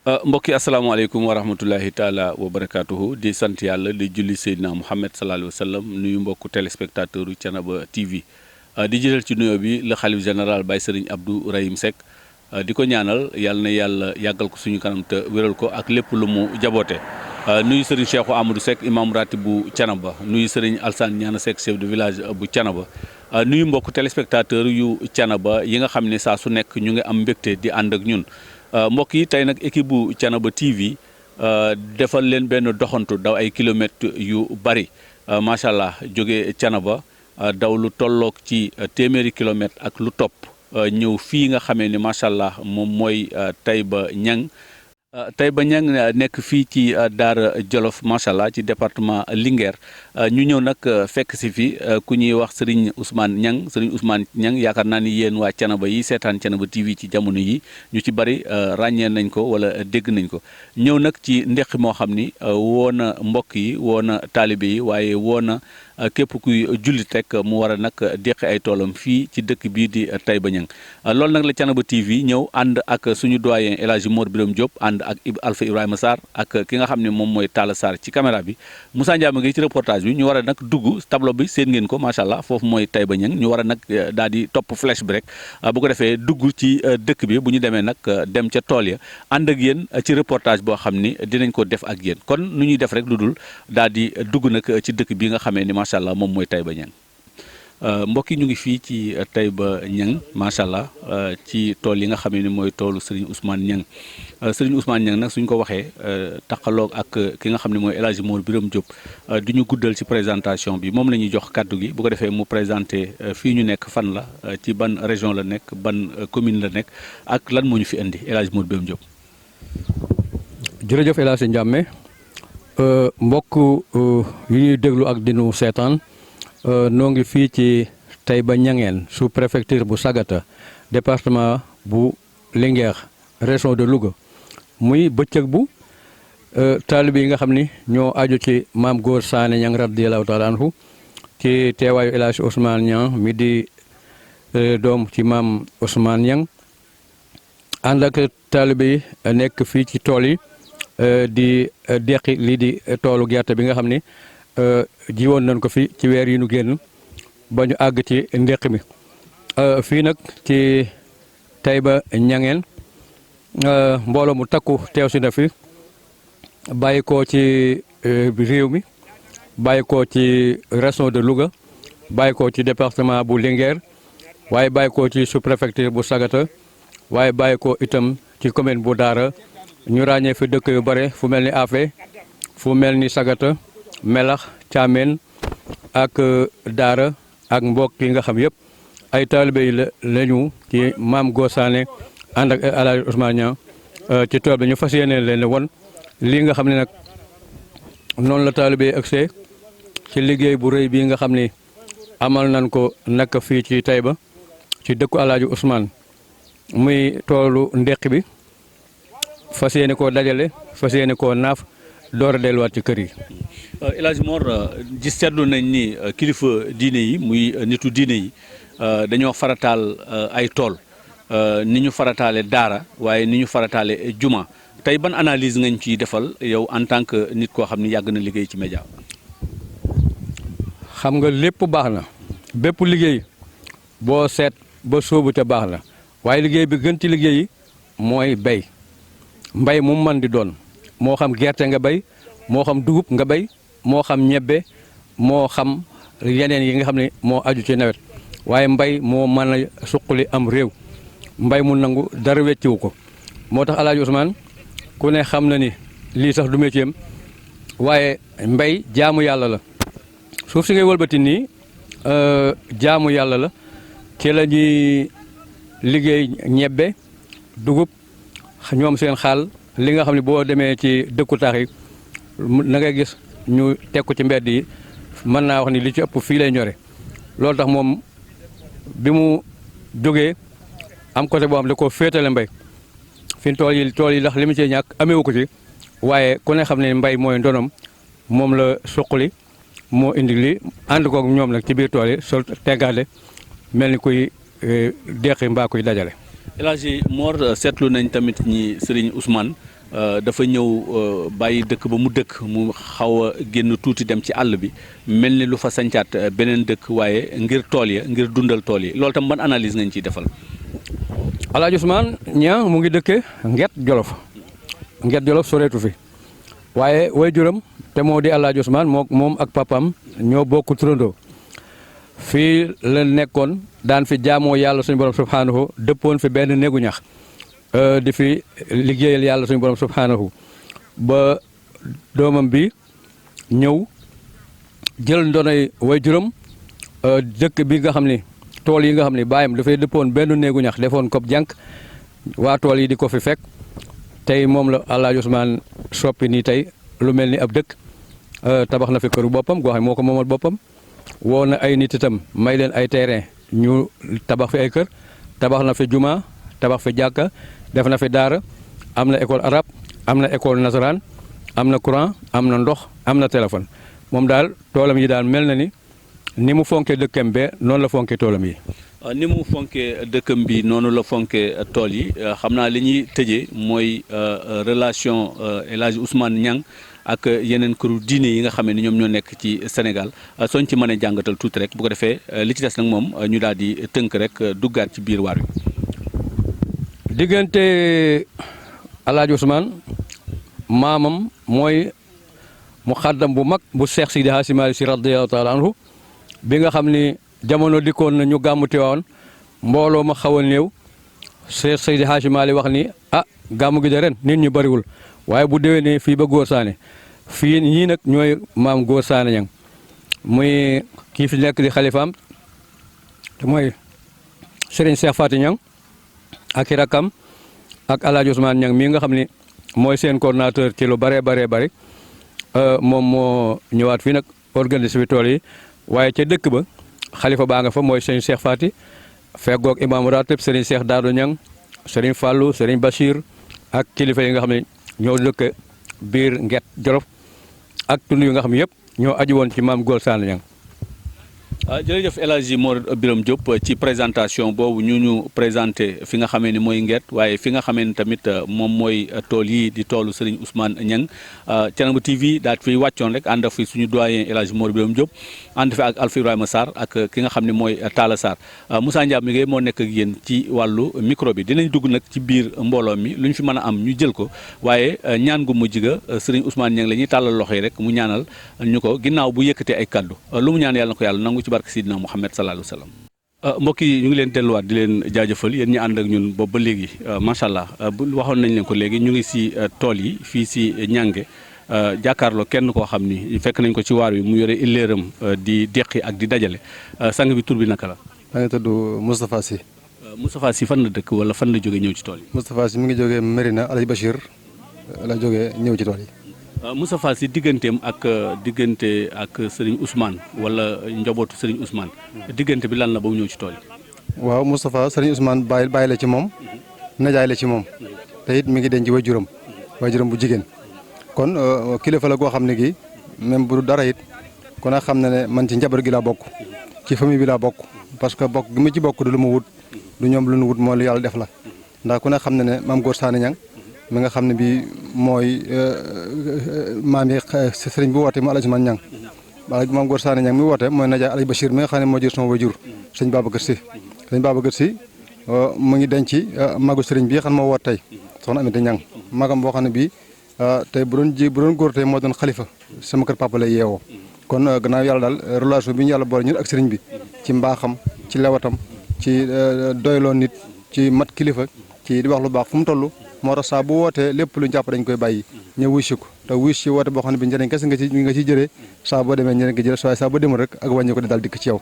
mbokki asalaamaaleykum wa rahmatullahi taala wa barakaatuhu di sant yàlla di julli Seydina Mouhamed sallallahu alayhi wa sallam nuyu mbokku téléspectateur u Thiénaba TV di jëlal ci nuyoo bi le xalif général Baye Serigne Abdou Rahim Seck di ko ñaanal yàlla na yàlla yàggal ko suñu kanam te wéral ko ak lépp lu mu jaboote nuyu Serigne Cheikhou Amadou Seck imam ratib bu Thiénaba nuyu Serigne Alsane Ñaana Seck chef de village bu Thiénaba nuyu mbokku téléspectateur yu Thiénaba yi nga xam ne saa su nekk ñu ngi am mbégte di ànd ak ñun mbokk yi tey nag équipe bu Thiénaba TV defal leen benn doxantu daw ay kilomètres yu bari macha allah jóge Thiénaba daw lu tolloog ci téeméeri kilomètres ak lu topp ñëw fii nga xamee ni macha allah moom mooy Taïba Niang Taïba Niang nekk fii ci Daara Jolof macha allah ci département Linguère ñu ñëw nag fekk si fi ku ñuy wax Serigne Ousmane Niang yaakaar naa ni yéen waa Thiénaba yi seetaan Thiénaba TV ci jamono yi ñu ci bari ràññee nañ ko wala dégg nañ ko ñëw nag ci ndeqi moo xam ni woo na mbokk yi woo na taalibe yi waaye woo na képp kuy jullit rek mu war a nag deqi ay toolam fii ci dëkk bii di Taïba Niang loolu nag la Thiénaba TV ñëw ànd ak suñu doyen El Hadji Mor Birame Diop ànd ak Alpha Ibrahima Sarr ak ki nga xam ne moom mooy Talla Sarr ci caméra bi Moussa Ndiame ngi ci reportage bi ñu war a nag dugg tableau bi seen ngeen ko macha allah foofu mooy Taïba Niang ñu war a nag daal di topp flèche bi rek bu ko defee dugg ci dëkk bi bu ñu demee nag dem ca tool ya ànd ak yéen ci reportage boo xam ni dinañ ko def ak yéen kon nu ñuy def rek lu dul daal di dugg nag ci dëkk bi nga xamee ni macha allah moom mooy Taïba Niang mbokk yi ñu ngi fii ci Taïba Niang macha allah ci tool yi nga xam ne mooy toolu Serigne Ousmane Niang Serigne Ousmane Niang nag suñ ko waxee taqaloog ak ki nga xam ne mooy El Hadji Mor Birame Diop du ñu guddal ci présentation bi moom la ñuy jox kàddu gi bu ko defee mu présenté fii ñu nekk fan la ci ban région la nekk ban commune la nekk ak lan moo ñu fi indi El Hadji Mor Birame Diop. jërëjëf El Hadji Ndiame mbokk yu ñuy déglu ak dinu seetaan. noo ngi fii ci Taïba Niangène sous préfecture bu Sagata département bu Linguère région de Louga muy bëccëg bu taalibe yi nga xam ni ñoo aju ci maam Góor Saane Niang radiyallahu taala anhu ci teewaayu El Hadji Ousmane Niang mi di doom ci maam Ousmane Niang ànd ak taalibe yi nekk fii ci tool yi di deqi lii di toolu gerte bi nga xam ni jiwoon nañ ko fi ci weer yi nu génn ba ñu àgg ci ndeq mi fii nag ci Taïba Niangène mbooloo mu takku teew si na fi bàyyi ko ci réew mi bàyyi ko ci région de Louga bàyyi ko ci département bu Linguère waaye bàyyi ko ci sous-préfecture bu Sagata waaye bàyyi ko itam ci commune bu Daara ñu ràññee fi dëkk yu bare fu mel ni Afé fu mel ni Sagata Melax Thiamène ak Daara ak mbokk yi nga xam yëpp ay taalibe yi lañu ci maam Gosaane ànd ak El Hadji Ousmane Niang ci tool bi ñu fas yéene leen won lii nga xam ne nag noonu la taalibe yi agsee ci liggéey bu rëy bii nga xam ni amal nañ ko nag fii ci Taïba ci dëkku El Hadji Ousmane muy toolu ndeq bi fas yéene koo dajale fas yéene koo naaf door a delluwaat ci kër yi. El Hadji Mor gis seetlu nañ ni kilifa diine yi muy nitu diine yi dañoo farataal ay tool ni ñu farataale daara waaye ni ñu farataale juma tey ban analyse ngañ ciy defal yow en tant que nit koo xam ni yàgg na liggéey ci média. xam nga lépp baax na bépp liggéey boo seet ba sóobu te baax na waaye liggéey bi gën ci liggéey yi mooy bay mbay mu man di doon moo xam gerte nga bay moo xam dugub nga bay moo xam ñebbe moo xam yeneen yi nga xam ne moo aju ci nawet waaye mbay moo mën a suqali am réew mbay mu nangu dara wecciwu ko moo tax El Hadji Ousmane ku ne xam na ni lii sax du métier am waaye mbay jaamu yàlla la suuf si ngay wëlbati nii jaamu yàlla la ci la ñuy liggéey ñebbe dugub ñoom seen xaal li nga xam ne boo demee ci dëkku taax yi na ngay gis ñu teg ko ci mbedd yi mën naa wax ni li ci ëpp fii lay ñore loolu tax moom bi mu jógee am côté boo xam ne da koo féetale mbay fi tool yi ndax li mu cee ñàkk ameewu ko ci waaye ku ne xam ne mbay mooy ndonom moom la suqali moo indi li ànd koog ñoom nag ci biir tool yi sol teggaale mel ni kuy deqi mbaa kuy dajale. El Hadji Mor seetlu nañ tamit ñi Serigne Ousmane dafa ñëw bàyyi dëkk ba mu dëkk mu xaw a génn tuuti dem ci àll bi mel ni lu fa sancaat beneen dëkk waaye ngir tool ya ngir dundal tool yi loolu tam ban analyse ngañ ciy defal. Alaaji Ousmane Niang mu ngi dëkke Nget Jolof soreetu fi waaye waajuram te moo di Alaaji Ousmane moom ak papam ñoo bokk turandoo fii la nekkoon daan fi jaamoo yàlla suñu borom subhaanahu dëppoon fi benn néegu ñax di fi liggéeyal yàlla suñu borom subhaanahu ba doomam bi ñëw jël ndonay waajuram dëkk bi nga xam ni tool yi nga xam ni baayam dafay dëppoon benn néegu ñax defoon ko jànk waa tool yi di ko fi fekk tey moom la Alaaji Ousmane soppi nii tey lu mel ni ab dëkk tabax na fi këru boppam goo xam moo ko moomal boppam woo na ay nit itam may leen ay terrain ñu tabax fi ay kër tabax na fi juma tabax fi jàkka def na fi daara am na école arabe am na école nasaraan am na courant am na ndox am na téléphone moom daal toolam yi daal mel na ni mu fonkee dëkkam be noonu la fonkee toolam yi. ni mu fonkee dëkkam bi noonu la fonkee tool yi xam naa li ñuy tëjee mooy relation El Hadj Ousmane Niang ak yeneen këru diine yi nga xam ne ñoom ñoo nekk ci Sénégal sooñ ci mënee jàngatal tuuti rek bu ko defee li ci des nag moom ñu daal di tënk rek duggaat ci biir waar wi. diggante El Hadj Ousmane maamam mooy mu xaddam bu mag bu Seex Sidi Haaji Maalik Si radiyallaahu taala anhu bi nga xam ni jamono dikkoon na ñu gàmmu Tiwaawan mbooloo ma xaw a néew Seex Sidi Haaji Maalik wax ni gàmmu gi de ren nit ñu bariwul waaye bu déwénee fii ba Góor Saane fii ñii nag ñooy maam Góor Saane Niang muy kii fi nekk di xalifaam te mooy Serigne Cheikh Faty Niang ak i rakkam ak El Hadj Ousmane Niang mii nga xam ni mooy seen coordonnateur ci lu bëree bëri moom moo ñëwaat fii nag organise fi tool yi waaye ca dëkk ba xalifa baa nga fa mooy Serigne Cheikh Faty feggoog imam ratib Serigne Cheikh Daado Niang Serigne Fallou Serigne Bachir ak kilifa yi nga xam ne ñoo dëkk biir Nget Jolof ak tund yi nga xam ne yëpp ñoo aju woon ci maam Góor Saane Niang. jërëjëf El Hadji Mor Birame Diop ci présentation boobu ñu présenté fi nga xamee ni mooy Nget waaye fi nga xamee ni tamit moom mooy tool yi di toolu Serigne Ousmane Niang Thiénaba TV daal fi wàccoon rek ànd fi suñu doyen El Hadji Mor Birame Diop ànd fi ak Alpha Ibrahima Sarr ak ki nga xam ne mooy Talla Sarr Moussa Ndiame mi moo nekk ak yéen ci wàllu micro bi dinañ dugg nag ci biir mbooloo mi lu ñu fi mën a am ñu jël ko waaye ñaan gu mujj ga Serigne Ousmane Niang la ñuy tàllal loxo yi rek mu ñaanal ñu ko ginnaaw bu yëkkatee ay kaddu lu mu ñaan yàlla na ko yàlla nangu ci barke Sidina Muhammad sallallahu alayhi wa sallam. mbokk yi ñu ngi leen delluwaat di leen jaajëfal yéen ñi ànd ak ñun boobu ba léegi macha allah waxoon nañ leen ko léegi ñu ngi si tool yi fii si Ñange jàkkaarloo kenn koo xam ni fekk nañ ko ci waar wi mu yore illeeram di deqi ak di dajale sang bi tur bi naka la. maa ngi tudd Moustapha Sy. Moustapha Sy fan la dëkk wala fan la jógee ñëw ci tool yi. Moustapha Sy mi ngi jógee Mérina Alhaji Bachir la jógee ñëw ci tool yi. Moustapha Sy diggante ak Serigne Ousmane wala njabootu Serigne Ousmane diggante bi lan la ba mu ñëw ci tool yi. waaw Moustapha Serigne Ousmane bàyyi la ci moom najaay la ci moom te it mi ngi denc waajuram bu jigéen kon kilifa la goo xam ne gi même bu dara it kon a xam na ne man ci njaboot gi laa bokk ci famille bi laa bokk parce que bokk gi ma ci bokk du lu ma wut du ñoom lu nu wut moo lu yàlla def la ndax ku ne xam ne ne maam Góor Saane Niang mi nga xam ne bii mooy maam yi sëriñ bu woote mu Alhaji Ousmane Niang maam Góor Saane Niang mi woote mooy najaay Alhaji Bachir mi nga xam ne moo jur sama waajur sëñ Babacar Sy mu ngi denc magu sëriñ bi xam moo woot tey soxna Aminata Niang magam boo xam ne bii tey bu doon góor tey moo doon xalifa sama kër papa lay yeewoo kon gannaaw yàlla daal relation bi ñu yàlla boole ñun ak sëriñ bi ci mbaaxam ci lewatam ci doyloo nit ci mat kilifa ci di wax lu baax fu mu toll moo tax saa bu wootee lépp lu ñu jàpp dañ koy bàyyi ñëw wuy si ko te wuy si woote boo xam ne bi njëriñ kese nga ciy jëlee saa boo demee njëriñ nga jëlee waaye saa boo demul rek ak wàññi ko di daal dikk ci yow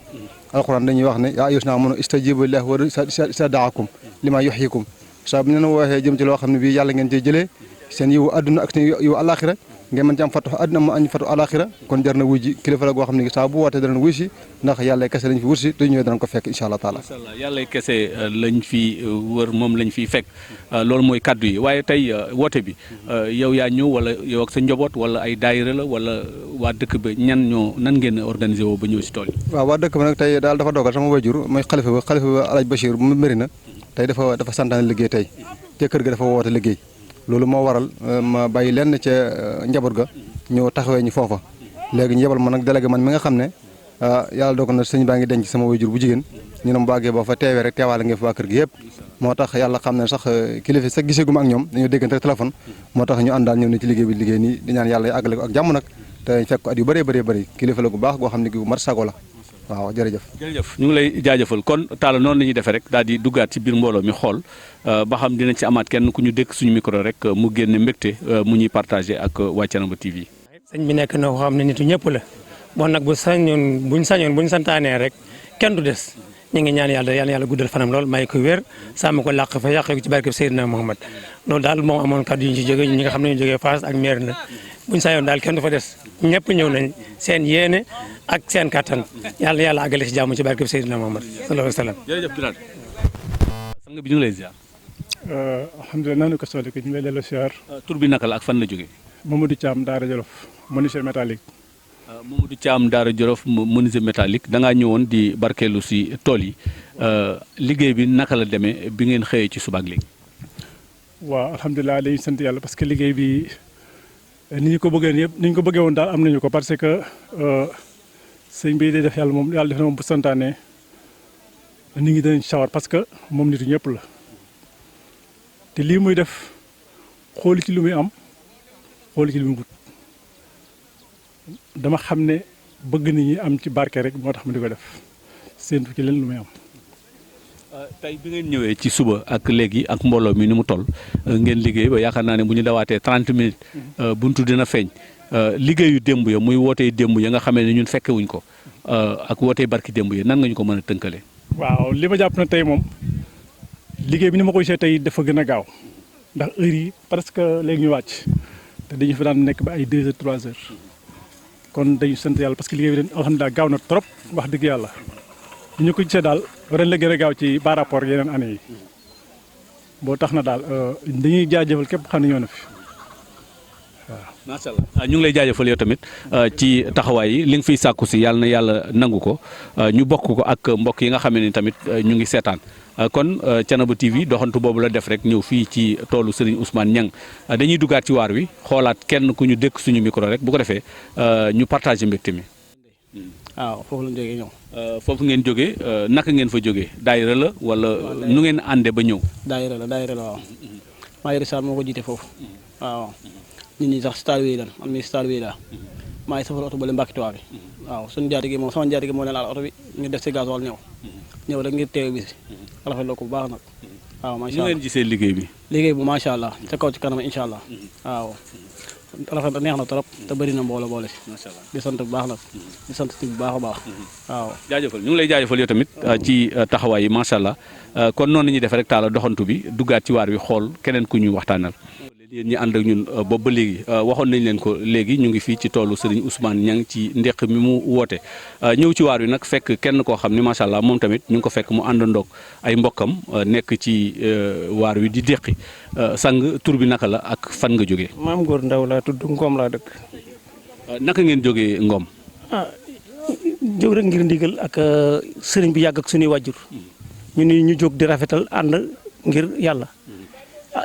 alxuraan dañuy wax ne yaa ayyuhal aamanuu istajiibu lillaahi wa rasuulihi izaa da'aakum limaa yuhyiikum saa bu ñu leen waxee jëm ci loo xam ne bii yàlla ngeen ciy jëlee seen yiwu àdduna ak seen yiwu àllaaxira ngeen mën ci am fatu àdduna mu añ fatu àllaaxira kon jar na wuy ji kilifa la goo xam ne saa bu wootee danañ wuy si ndax yàlla kese lañ fi wut si te ñëwee danañ ko fekk incha allah taala. macha allah yàlla kese lañ fi wër moom lañ fiy fekk loolu mooy kaddu yi waaye tey woote bi yow yaa ñëw wala yow ak sa njaboot wala ay daayira la wala waa dëkk ba nan ngeen organisé woo ba ñëw si tool yi. waaw waa dëkk ba nag tey daal dafa dogal sama wayjur mooy xalifa ba Alhaji Bachir mu Mérina tey dafa santaane liggéey tey te kër ga dafa woote liggéey loolu moo waral ma bàyyi lenn ca njaboot ga ñëw taxawee ñu foofa léegi ñu yebal ma nag délégué man mi nga xam ne yàlla dogal na sëñ baa ngi denc sama waajur bu jigéen ñu ne mu bàggee boo fa teewee rek teewaale nga fi waa kër gi yëpp moo tax yàlla xam ne sax kilifa sax gisaguma ak ñoom dañoo déggante rek téléphone moo tax ñu àndaan ñëw ne ci liggéey bi liggéey nii di ñaan yàlla àggale ko ak jàmm nag te fekk ko at yu bëree bëri kilifa la gu baax goo xam ne gu mat sago la waaw jërëjëf ñu ngi lay jaajëfal kon Talla noonu la ñuy defee rek daal di duggaat ci biir mbooloo mi xool ba xam dina ci amaat kenn ku ñu dékk suñu micro rek mu génne mbégte mu ñuy partagé ak waa Thiénaba TV. sëñ bi nekk na ko xam ne nitu ñëpp la bon nag buñ sañoon buñ santaanee rek kenn du des ñu ngi ñaan yàlla guddal fanam lool may ko wér sàmm ko làq fa yàqee ko ci barke Seydina Muhammad loolu daal moom amoon kàddu yu ñu ci jóge ñi nga xam ne ñu jógee Fass ak maire na buñ sañoon daal kenn du fa des ñëpp ñëw nañ seen yéene ak seen kattan yàlla àggale ci jàmm ci barke Seydina Muhammad sallallahu alayhi wa sallam. jërëjëf Birane sang bi ñu ngi lay ziar. alhamdulilah naa ko soxla ñu ngi lay delloo ziar. tur bi naka la ak fan la jógee. Mamadou Thiam Daara Jolof menuisier métallique. Mamadou Thiam Daara Jolof menuisier métallique da ngaa ñëwoon di barkeelu si tool yi liggéey bi naka la demee bi ngeen xëyee ci suba ak léegi. waaw alhamdulilah dañuy sant yàlla parce que liggéey bi ni ñu ko bëggee woon daal am nañu ko parce que sëñ bi day def yàlla def na moom bu santaane nit ñi dañ sawar parce que moom nitu ñëpp la te lii muy def xooli ci lu muy am xooli ci lu muy wut dama xam ne bëgg nit ñi am ci barke rek moo tax mu di ko def séentu ci leen lu muy am. tey bi ngeen ñëwee ci suba ak léegi ak mbooloo mi ni mu toll ngeen liggéey ba yaakaar naa ne bu ñu dawaatee 30 minutes buntu dina feeñ liggéeyu démb ya muy wootee démb ya nga xamee ne ñun fekke wuñ ko ak wootee barki démb ya nan nga ñu ko mën a tënkale. waaw li ma jàpp na tey moom liggéey bi ni ma koy gisee tey dafa gën a gaaw ndax heure yi parce que léegi ñu wàcc te dañu fa daan nekk ba ay 2 heures 3 heures kon dañu sant yàlla parce que liggéey bi alhamdulilah gaaw na trop wax dëgg yàlla. ñu ko gisee daal ren la gën a gaaw ci par rapport yeneen année yi boo tax na daal dañuy jaajëfal képp xam ne ñoo na fi waaw. macha allah ñu ngi lay jaajëfal yow tamit ci taxawaay yi li nga fiy sàkku si yàlla na yàlla nangu ko ñu bokk ko ak mbokk yi nga xam ne tamit ñu ngi seetaan kon Thiénaba TV doxantu boobu la def rek ñëw fii ci toolu Serigne Ousmane Niang dañuy duggaat ci waar wi xoolaat kenn ku ñu dékk suñu micro rek bu ko defee ñu partagé mbégte mi. waaw foofu lañ jógee ñëw. foofu ngeen jógee naka ngeen fa jógee daayira la wala nu ngeen àndee ba ñëw. daayira la waaw. maa ngi Sall moo ko jiite foofu. waaw nit ñi sax star wi lan man mii star wi laa. maa ngi safar oto ba le Mbacke Touba bi. waaw suñu njaatige moom sama njaatige moo leen laal oto bi ñu def si gasoil ñëw rek ngir teew bi si. rafetlu ko bu baax nag. waaw macha allah ñu ngeen gisee liggéey bi. liggéey bu macha allah ca kaw ci kanam incha allah. waaw. rafet neex na trop te bëri na mbooloo boole si. macha allah di sant bu baax nag. di sant ci bu baax a baax. waaw jaajëfal ñu ngi lay jaajëfal yow tamit ci taxawaay yi macha allah kon noonu la ñuy defee rek Talla doxantu bi duggaat ci waar wi xool keneen ku ñuy waxtaanal. yéen ñi ànd ak ñun boobu ba léegi waxoon nañ leen ko léegi ñu ngi fii ci toolu Serigne Ousmane Niang ci ndeq mi mu woote ñëw ci waar wi nag fekk kenn koo xam ni macha allah moom tamit ñu ngi ko fekk mu àndandoog ay mbokkam nekk ci waar wi di deqi sang tur bi naka la ak fan nga jógee. maam Góor Ndaw laa tudd Ngom laa dëkk. naka ngeen jógee Ngom. jóg rek ngir ndigal ak sëriñ bi yàgg ak suñuy wàjjur ñu ni ñu jóg di rafetal ànd ngir yàlla.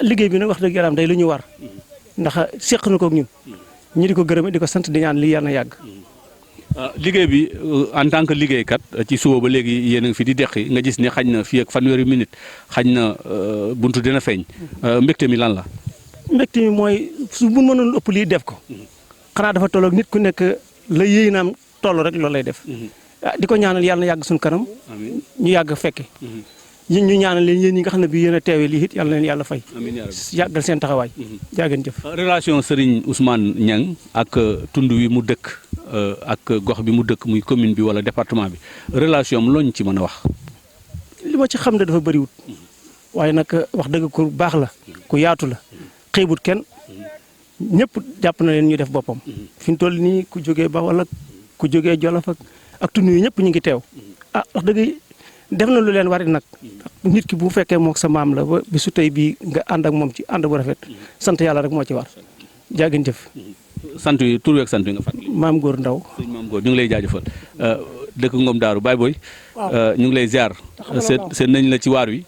liggéey bi nag wax dëgg yàlla day lu ñu war ndax seq na ko ak ñun ñu di ko gërëm di ko sant di ñaan lii yàlla na yàgg. liggéey bi en tant que liggéeykat ci suba ba léegi yéen a ngi fi di deqi nga gis ne xañ na fii ak fanweeri minute xañ na buntu dina feeñ mbégte mi lan la. mbégte mi mooy su bu mënoon ëpp lii def ko xanaa dafa tolloog nit ku nekk la yéey naam toll rek loolu lay def. di ko ñaanal yàlla na yàgg suñu kanam. ñu yàgg fekke yéen ñu ñaanal leen yéen ñi nga xam ne bii yéen a teewee lii it yàlla na leen yàlla fay. yàggal seen taxawaay. jaageen jëf. relation Serigne Ousmane Niang ak tund wi mu dëkk ak gox bi mu dëkk muy commune bi wala département bi relation am looñ ci mën a wax. li ma ci xam ne dafa bëriwut waaye nag wax dëgg ku baax la ku yaatu la xeebut kenn ñëpp jàpp na leen ñu def boppam. fi mu toll nii ku jógee ba wala ku jógee Jolof ak tund yi ñëpp ñu ngi teew wax dëgg def na lu leen warit nag nit ki bu fekkee mook sa maam la ba bisu tey bii nga ànd ak moom ci ànd bu rafet sant yàlla rek moo ci war jaagin jëf. sant yi tur weeg sant yi nga fàttali. maam Góor Ndaw. sëñ maam Góor ñu ngi lay jaajëfal dëkk Ngom Daaru Baye Boy ñu ngi lay ziar seen nañ la ci waar wi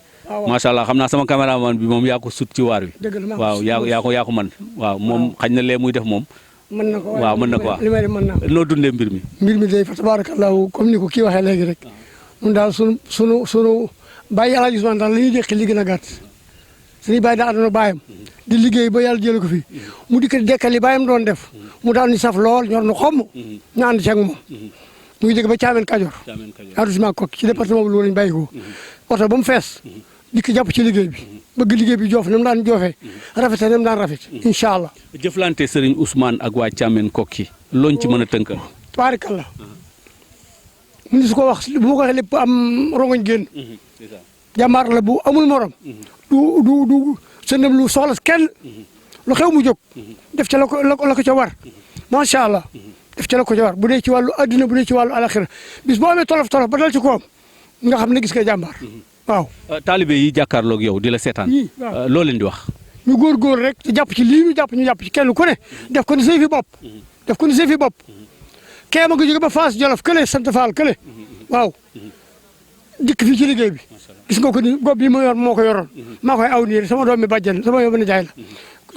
macha allah xam naa sama caméraman bi moom yaa ko sut ci waar wi. waaw yaa ko man waaw moom xañ na lee muy def moom. mën na ko waaw mën na ko waaw li may def mën naa noo dundee mbir mi. mbir mi day fa tabarakallahu comme ni ko kii waxee léegi rek ñun daal sunu bàyyi El Hadj Ousmane daal la ñuy déqi li gën a gàtt suñuy bàyyi daa àndoon bàyyam di liggéey ba yàlla jële ko fi mu dikk dekkal li bàyyam doon def mu daal ñu saf lool ñor na xomm ñu ànd ci ak moom mu ngi jóge ba Thiamène Kajoor arrondissement Koki ci département bu Louga lañu bàyyi ko oto ba mu fees dikk jàpp ci liggéey bi bëgg liggéey bi joof na mu daan joofee rafete na mu daan rafet incha allah. jëflante Serigne Ousmane ak waa Thiamène Koki looñ ci mën a tënkal. tabaarkalla mu ni su ko wax bu ma ko waxee lépp am rongoñ génn jàmbaar la bu amul morom du sëndam lu soxla kenn lu xew mu jóg def ca la ko ca war macha allah def ca la ko ca war bu dee ci wàllu adduna bu dee ci wàllu alaxira bis boo amee tolof ba dal ci koom nga xam ne gis nga jàmbaar waaw. taalibe yi jàkkaarloog yow di la seetaan. loo leen di wax. ñu góorgóor rek te jàpp ci lii ñu jàpp ci kenn ku ne def ko ni say fi bopp def ko ni say fi bopp kee ma nga jóge ba Fass Jolof kële sant Faal kële waaw dikk fii ci liggéey bi gis nga ko ni gob bi ma yor moo ko yoroon maa koy aw nii sama doom mi bàjjen sama yow jaay la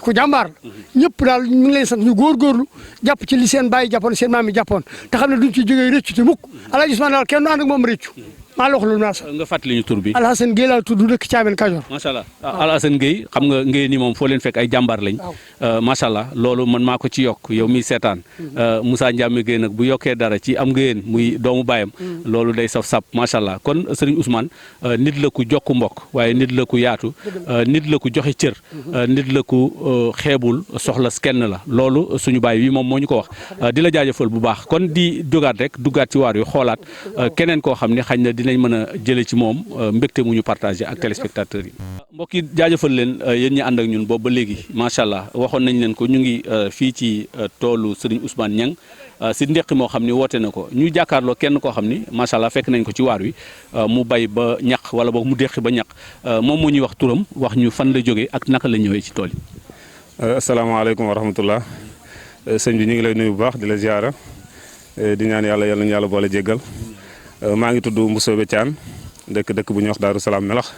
ku jàmbaar la ñëpp daal ñu ngi leen sant ñu góorgóorlu jàpp ci li seen bàyyi jàppoon seen maam yi jàppoon te xam ne duñ ci jógee rëccu te mukk El Hadj Ousmane daal kenn du ànd ak moom rëccu maa la wax loolu naa sax nga fàttali ñu tur bi. Alhassane Gueye laa tudd dëkk Thiamène Kajoor. macha allah Alhassane Gueye xam nga Gueye ni moom foo leen fekk ay jàmbaar lañ. macha allah loolu man maa ko ci yokk yow miy seetaan. Moussa Ndiame Gueye nag bu yokkee dara ci am ngeen muy doomu baayam. loolu day saf sap macha allah kon Serigne Ousmane nit la ku jokku mbokk waaye nit la ku yaatu. nit la ku joxe cër. nit la ku xeebul soxla kenn la loolu suñu baay wi moom moo ñu ko wax di la jaajëfal bu baax kon di jógaat rek duggaat ci waar yu xoolaat keneen koo xam ne xañ na dinañ mën a jële ci moom mbégte mu ñu partagé ak téléspectateurs yi mbokk yi jaajëfal leen yéen ñi ànd ak ñun boobu ba léegi macha allah waxoon nañ leen ko ñu ngi fii ci toolu Serigne Ousmane Niang si ndeqi moo xam ni woote na ko ñu jàkkaarloo kenn koo xam ni macha allah fekk nañ ko ci waar wi mu bay ba ñaq wala boog mu deqi ba ñaq moom moo ñuy wax turam wax ñu fan la jógee ak naka la ñëwee ci tool yi. asalaamaaleykum wa rahmatullah sëñ bi ñu ngi lay nuyu bu baax di la ziara di ñaan yàlla yal nañu yàlla boole jéggal maa ngi tudd Mbusoobe Thian dëkk bu ñuy wax Daaru Salaam Melax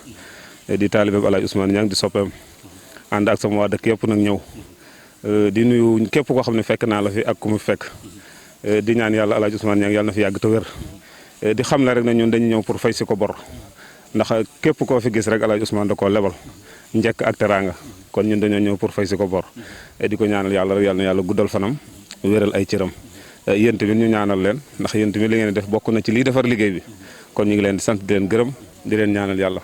di taalibe El Hadj Ousmane Niang di soppeem ànd ak sama waa dëkk yëpp nag ñëw di nuyu képp koo xam ne fekk naa la fi ak ku mu fekk di ñaan yàlla El Hadj Ousmane Niang yàlla na fi yàgg te wér di xam ne rek ne ñun dañu ñëw pour fay si ko bor ndax képp koo fi gis rek El Hadj Ousmane da koo lebal njëkk ak teraanga kon ñun dañoo ñëw pour fay si ko bor di ko ñaanal yàlla rek yàlla na yàlla guddal fanam wéral ay cëram yéen tamit ñu ñaanal leen ndax yéen tamit li ngeen def bokk na ci liy defar liggéey bi kon ñu ngi leen di sant di leen gërëm di leen ñaanal yàlla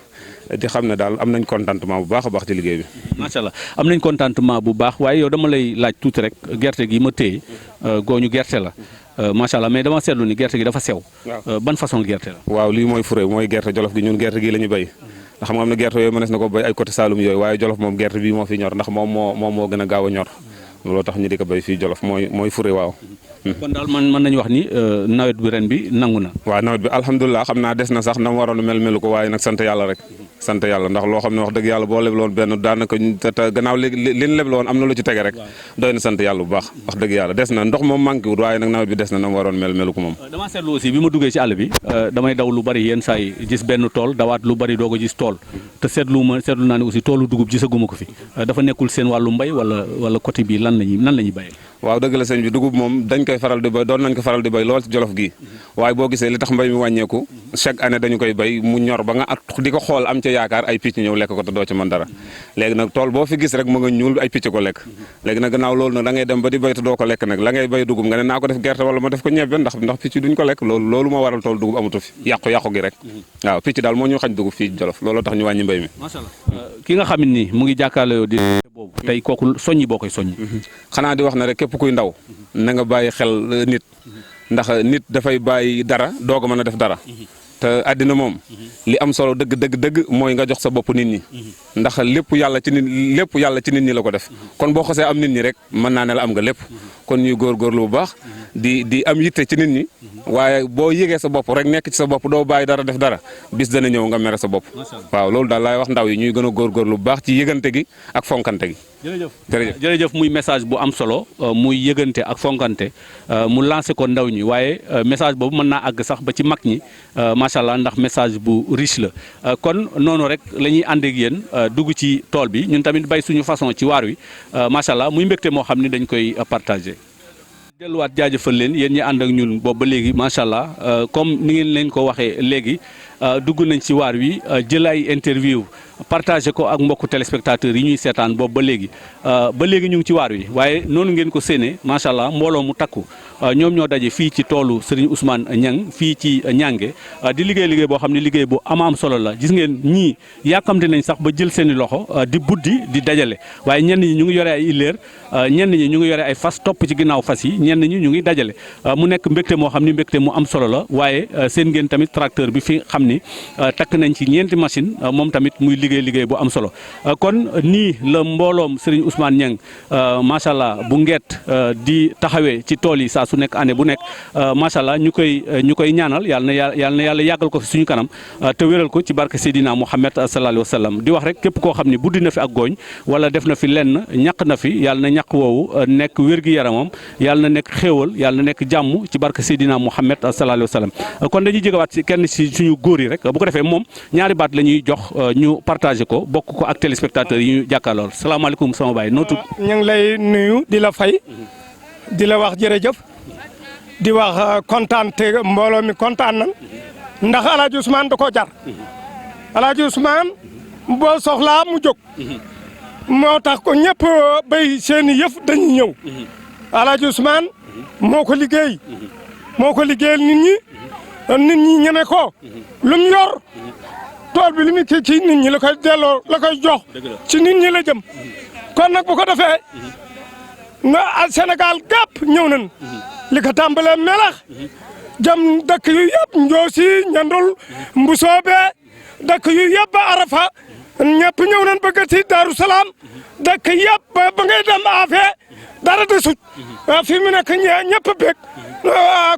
di xam ne daal am nañ contentement bu baax a baax ci liggéey bi. macha allah am nañ contentement bu baax waaye yow dama lay laaj tuuti rek gerte gi ma téye gooñu gerte la macha allah mais dama seetlu ni gerte gi dafa sew. ban façon gerte la. waaw lii mooy fure mooy gerte jolof gi ñun gerte gi la ñu béy ndax xam nga am na gerte yooyu mënees na ko béy ay côté Saloum yooyu waaye jolof moom gerte bii moo fi ñor ndax moom moo gën a gaaw a ñor looloo tax ñu di ko béy fii jolof mooy fure waaw. kon daal mën nañu wax ni nawet bi ren bi nangu na. waaw nawet bi alhamdulilah xam naa des na sax na mu waroon melu ko waaye nag sant yàlla rek sant yàlla ndax loo xam ne wax dëgg yàlla boo lebloon benn daanaka gannaaw léegi li ñu lebloon am na lu ci tege rek doy na sant yàlla bu baax wax dëgg yàlla des na ndox moom manqué wut waaye nag nawet bi des na na mu waroon melu ko moom. damaa seetlu aussi bi ma duggee ci àll bi damay daw lu bari yenn saa yi gis benn tool dawaat lu bari doo ko gis tool te seetlu naa ne aussi toolu dugub gisaguma ko fi dafa nekkul seen wàllu mbay wala côté bi nan la ñuy bayee. waaw dëgg la sëñ bi dugub moom dañ koy faral di bay doon nañ ko faral di bay lool ci jolof gi waaye boo gisee li tax mbay mi wàññeeku chaque année dañu koy bay mu ñor ba nga di ko xool am ca yaakaar ay picc ñëw lekk ko te doo ci mën dara léegi nag tool boo fi gis rek mu nga ñuul ay picc ko lekk léegi nag gannaaw loolu nag da ngay dem ba di bay te doo ko lekk nag la ngay bay dugub nga ne naa ko def gerte wala ma def ko ñebbe ndax picc duñ ko lekk loolu moo waral tool dugub amatu fi yàqu gi rek waaw picc daal moo ñu xañ dugub fii jolof looloo tax ñu wàññi mbay mi. macha allah ki nga xam ni mu ngi jàkkaarloo di boobu tey kooku soññi boo koy soññi. xanaa di wax ne rek képp kuy ndaw na nga bàyyi xel nit ndax nit dafay bàyyi dara doog a mën a def dara te àddina moom li am solo dëgg mooy nga jox sa bopp nit ñi ndax lépp yàlla ci nit ñi la ko def kon boo xasee am nit ñi rek mën naa ne la am nga lépp kon ñuy góorgóorlu bu baax di am yitte ci nit ñi waaye boo yëgee sa bopp rek nekk ci sa bopp doo bàyyi dara def dara bis dana ñëw nga mere sa bopp waaw loolu daal laay wax ndaw yi ñuy gën a góorgóorlu bu baax ci yëgante gi ak fonkante gi. jërëjëf muy message bu am solo muy yëgante ak fonkante mu lancé ko ndaw ñi waaye message boobu mën naa àgg sax ba ci mag ñi macha allah ndax message bu riche la kon noonu rek la ñuy ànd ak yéen dugg ci tool bi ñun tamit bay suñu façon ci waar wi macha allah muy mbégte moo xam ni dañ koy partagé. delluwaat jaajëfal leen yéen ñi ànd ak ñun boobu ba léegi macha allah comme ni ngeen leen ko waxee léegi dugg nañ ci waar wi jël ay interview partagé ko ak mbokku téléspectateurs yi ñuy seetaan boobu ba léegi ñu ngi ci waar wi waaye noonu ngeen ko séenee macha allah mbooloo mu takku ñoom ñoo daje fii ci toolu Serigne Ousmane Niang fii ci Niangue di liggéey boo xam ne liggéey bu am solo la gis ngeen ñii yàkkamte nañ sax ba jël seen i loxo di buddi di dajale waaye ñenn ñi ñu ngi yore ay illeer ñenn ñi ñu ngi yore ay fas topp ci ginnaaw fas yi ñenn ñi ñu ngi dajale mu nekk mbégte moo xam ni mbégte mu am solo la waaye seen ngeen tamit tracteur bi fi xam ni takk nañ ci ñeenti machine moom tamit muy liggéey bu am solo kon nii la mbooloom Serigne Ousmane Niang macha allah bu ngeet di taxawee ci tool yi saa su nekk année bu nekk macha allah ñu koy ñaanal yàlla na yàlla yàggal ko fi suñu kanam te wéral ko ci barke Seydina Muhammad sallallahu alayhi wa sallam di wax rek képp koo xam ne buddi na fi ak gooñ wala def na fi lenn ñaq na fi yàlla na ñaq woowu nekk wér-gi-yaramam yàlla na nekk xéewal yàlla na nekk jàmm ci barke Seydina Muhammad sallallahu alayhi wa sallam kon dañuy jégawaat ci kenn ci suñu góor yi rek bu ko defee moom ñaari baat la ñuy jox ñu partagé ko bokk ko ak téléspectateurs yi ñu jàkkaarlool salaamaaleykum sama baay noo tudd. ñu ngi lay nuyu di la fay di la wax jërëjëf di wax kontaan te mbooloo mi kontaan nan ndax El Hadj Ousmane da koo jar El Hadj Ousmane boo soxlaa mu jóg moo tax ko ñëpp béy seen i yëf dañuy ñëw El Hadj Ousmane moo ko liggéeyal nit ñi ñeme ko lu mu yor tool bi li mu kii ci nit ñi la koy delloo la koy jox ci nit ñi la jëm kon nag bu ko defee nga Sénégal gàpp ñëw nañ li ko tàmbalee melax jëm dëkk yu yëpp Njoosi Ñandul Mbusoobe dëkk yu yëpp ba Arafa ñëpp ñëw nañ bëgg ci Daaru Salaam dëkk yëpp ba ngay dem Afe dara desut fi mu nekk ñëpp bég